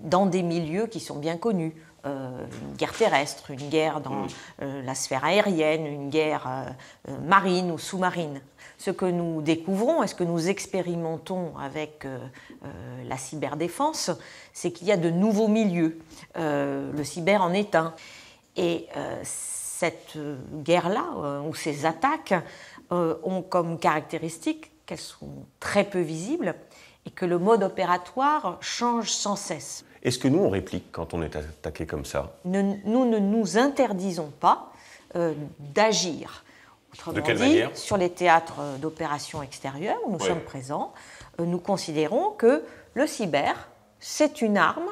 dans des milieux qui sont bien connus. Une guerre terrestre, une guerre dans la sphère aérienne, une guerre marine ou sous-marine. Ce que nous découvrons et ce que nous expérimentons avec la cyberdéfense, c'est qu'il y a de nouveaux milieux. Le cyber en est un. Et cette guerre-là, ou ces attaques, ont comme caractéristique qu'elles sont très peu visibles et que le mode opératoire change sans cesse. Est-ce que nous, on réplique quand on est attaqué comme ça ? Nous ne nous interdisons pas d'agir. Autrement de quelle dit, manière ? Sur les théâtres d'opérations extérieures où nous sommes présents, nous considérons que le cyber, c'est une arme,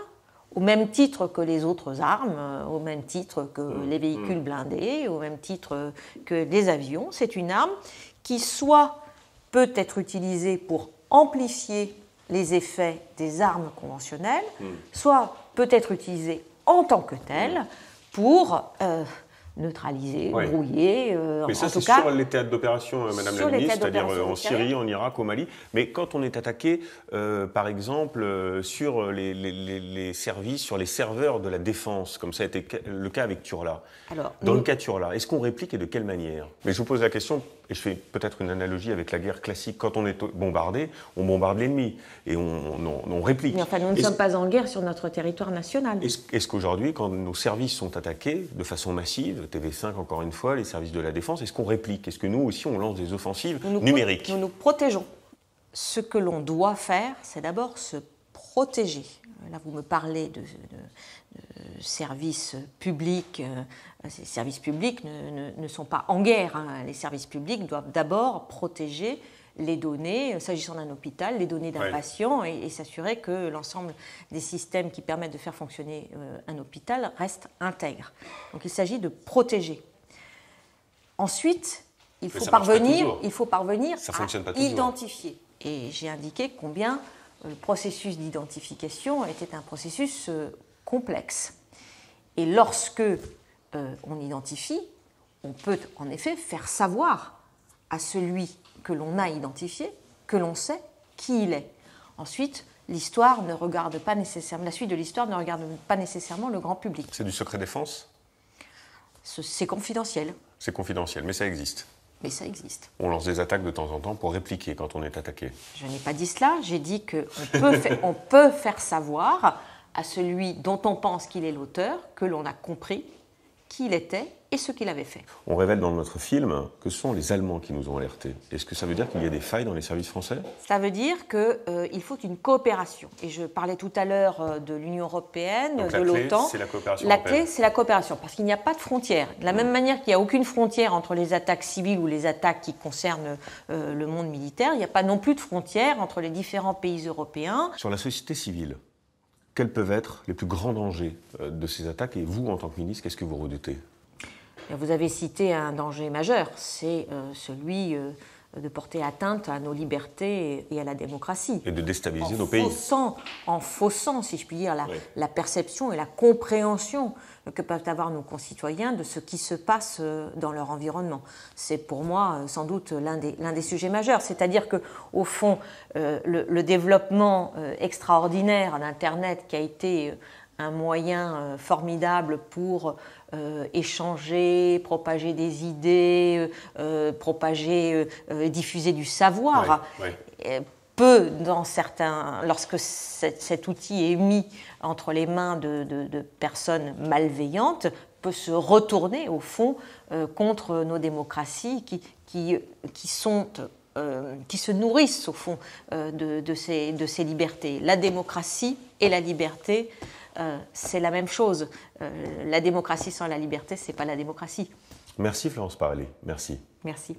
au même titre que les autres armes, au même titre que les véhicules blindés, au même titre que les avions. C'est une arme qui soit peut être utilisée pour amplifier les effets des armes conventionnelles, soit peut être utilisée en tant que telle pour neutralisés, Ouais. brouillés. Mais ça, en tout c'est cas, sur les théâtres d'opération, Madame la ministre, c'est-à-dire en Syrie, en Irak, au Mali. Mais quand on est attaqué, par exemple, sur les services, sur les serveurs de la défense, comme ça a été le cas avec Turla, dans le cas Turla, est-ce qu'on réplique et de quelle manière? Mais je vous pose la question, et je fais peut-être une analogie avec la guerre classique. Quand on est bombardé, on bombarde l'ennemi et on réplique. Mais enfin, nous ne sommes pas en guerre sur notre territoire national. Est-ce qu'aujourd'hui, quand nos services sont attaqués de façon massive, TV5 encore une fois, les services de la défense, est-ce qu'on réplique? Est-ce que nous aussi on lance des offensives numériques? Nous nous protégeons. Ce que l'on doit faire, c'est d'abord se protéger. Là, vous me parlez de services publics. Ces services publics ne sont pas en guerre. Hein. Les services publics doivent d'abord protéger les données, s'agissant d'un hôpital, les données d'un patient et s'assurer que l'ensemble des systèmes qui permettent de faire fonctionner un hôpital restent intègres. Donc il s'agit de protéger. Ensuite, il faut parvenir à identifier. Et j'ai indiqué combien le processus d'identification était un processus complexe. Et lorsque on identifie, on peut en effet faire savoir à celui que l'on a identifié, que l'on sait qui il est. Ensuite, l'histoire ne regarde pas nécessairement, la suite de l'histoire ne regarde pas nécessairement le grand public. C'est du secret défense? C'est confidentiel. C'est confidentiel, mais ça existe. Mais ça existe. On lance des attaques de temps en temps pour répliquer quand on est attaqué. Je n'ai pas dit cela, j'ai dit qu'on peut faire savoir à celui dont on pense qu'il est l'auteur que l'on a compris qui il était et ce qu'il avait fait. On révèle dans notre film que ce sont les Allemands qui nous ont alertés. Est-ce que ça veut dire qu'il y a des failles dans les services français? Ça veut dire qu'il faut une coopération. Et je parlais tout à l'heure de l'Union européenne, donc de l'OTAN. C'est la coopération La européenne. clé, c'est la coopération, parce qu'il n'y a pas de frontière. De la même manière qu'il n'y a aucune frontière entre les attaques civiles ou les attaques qui concernent le monde militaire, il n'y a pas non plus de frontière entre les différents pays européens. Sur la société civile, quels peuvent être les plus grands dangers de ces attaques? Et vous, en tant que ministre, qu'est-ce que vous redoutez? Vous avez cité un danger majeur, c'est celui de porter atteinte à nos libertés et à la démocratie. Et de déstabiliser nos pays. En faussant, si je puis dire, la perception et la compréhension que peuvent avoir nos concitoyens de ce qui se passe dans leur environnement. C'est pour moi sans doute l'un des sujets majeurs. C'est-à-dire qu'au fond, le développement extraordinaire d'Internet qui a été un moyen formidable pour échanger, propager des idées, diffuser du savoir, peut, lorsque cet outil est mis entre les mains de personnes malveillantes, peut se retourner au fond contre nos démocraties qui se nourrissent au fond de ces libertés. La démocratie et la liberté, c'est la même chose. La démocratie sans la liberté, ce n'est pas la démocratie. Merci Florence Parelli, merci. Merci.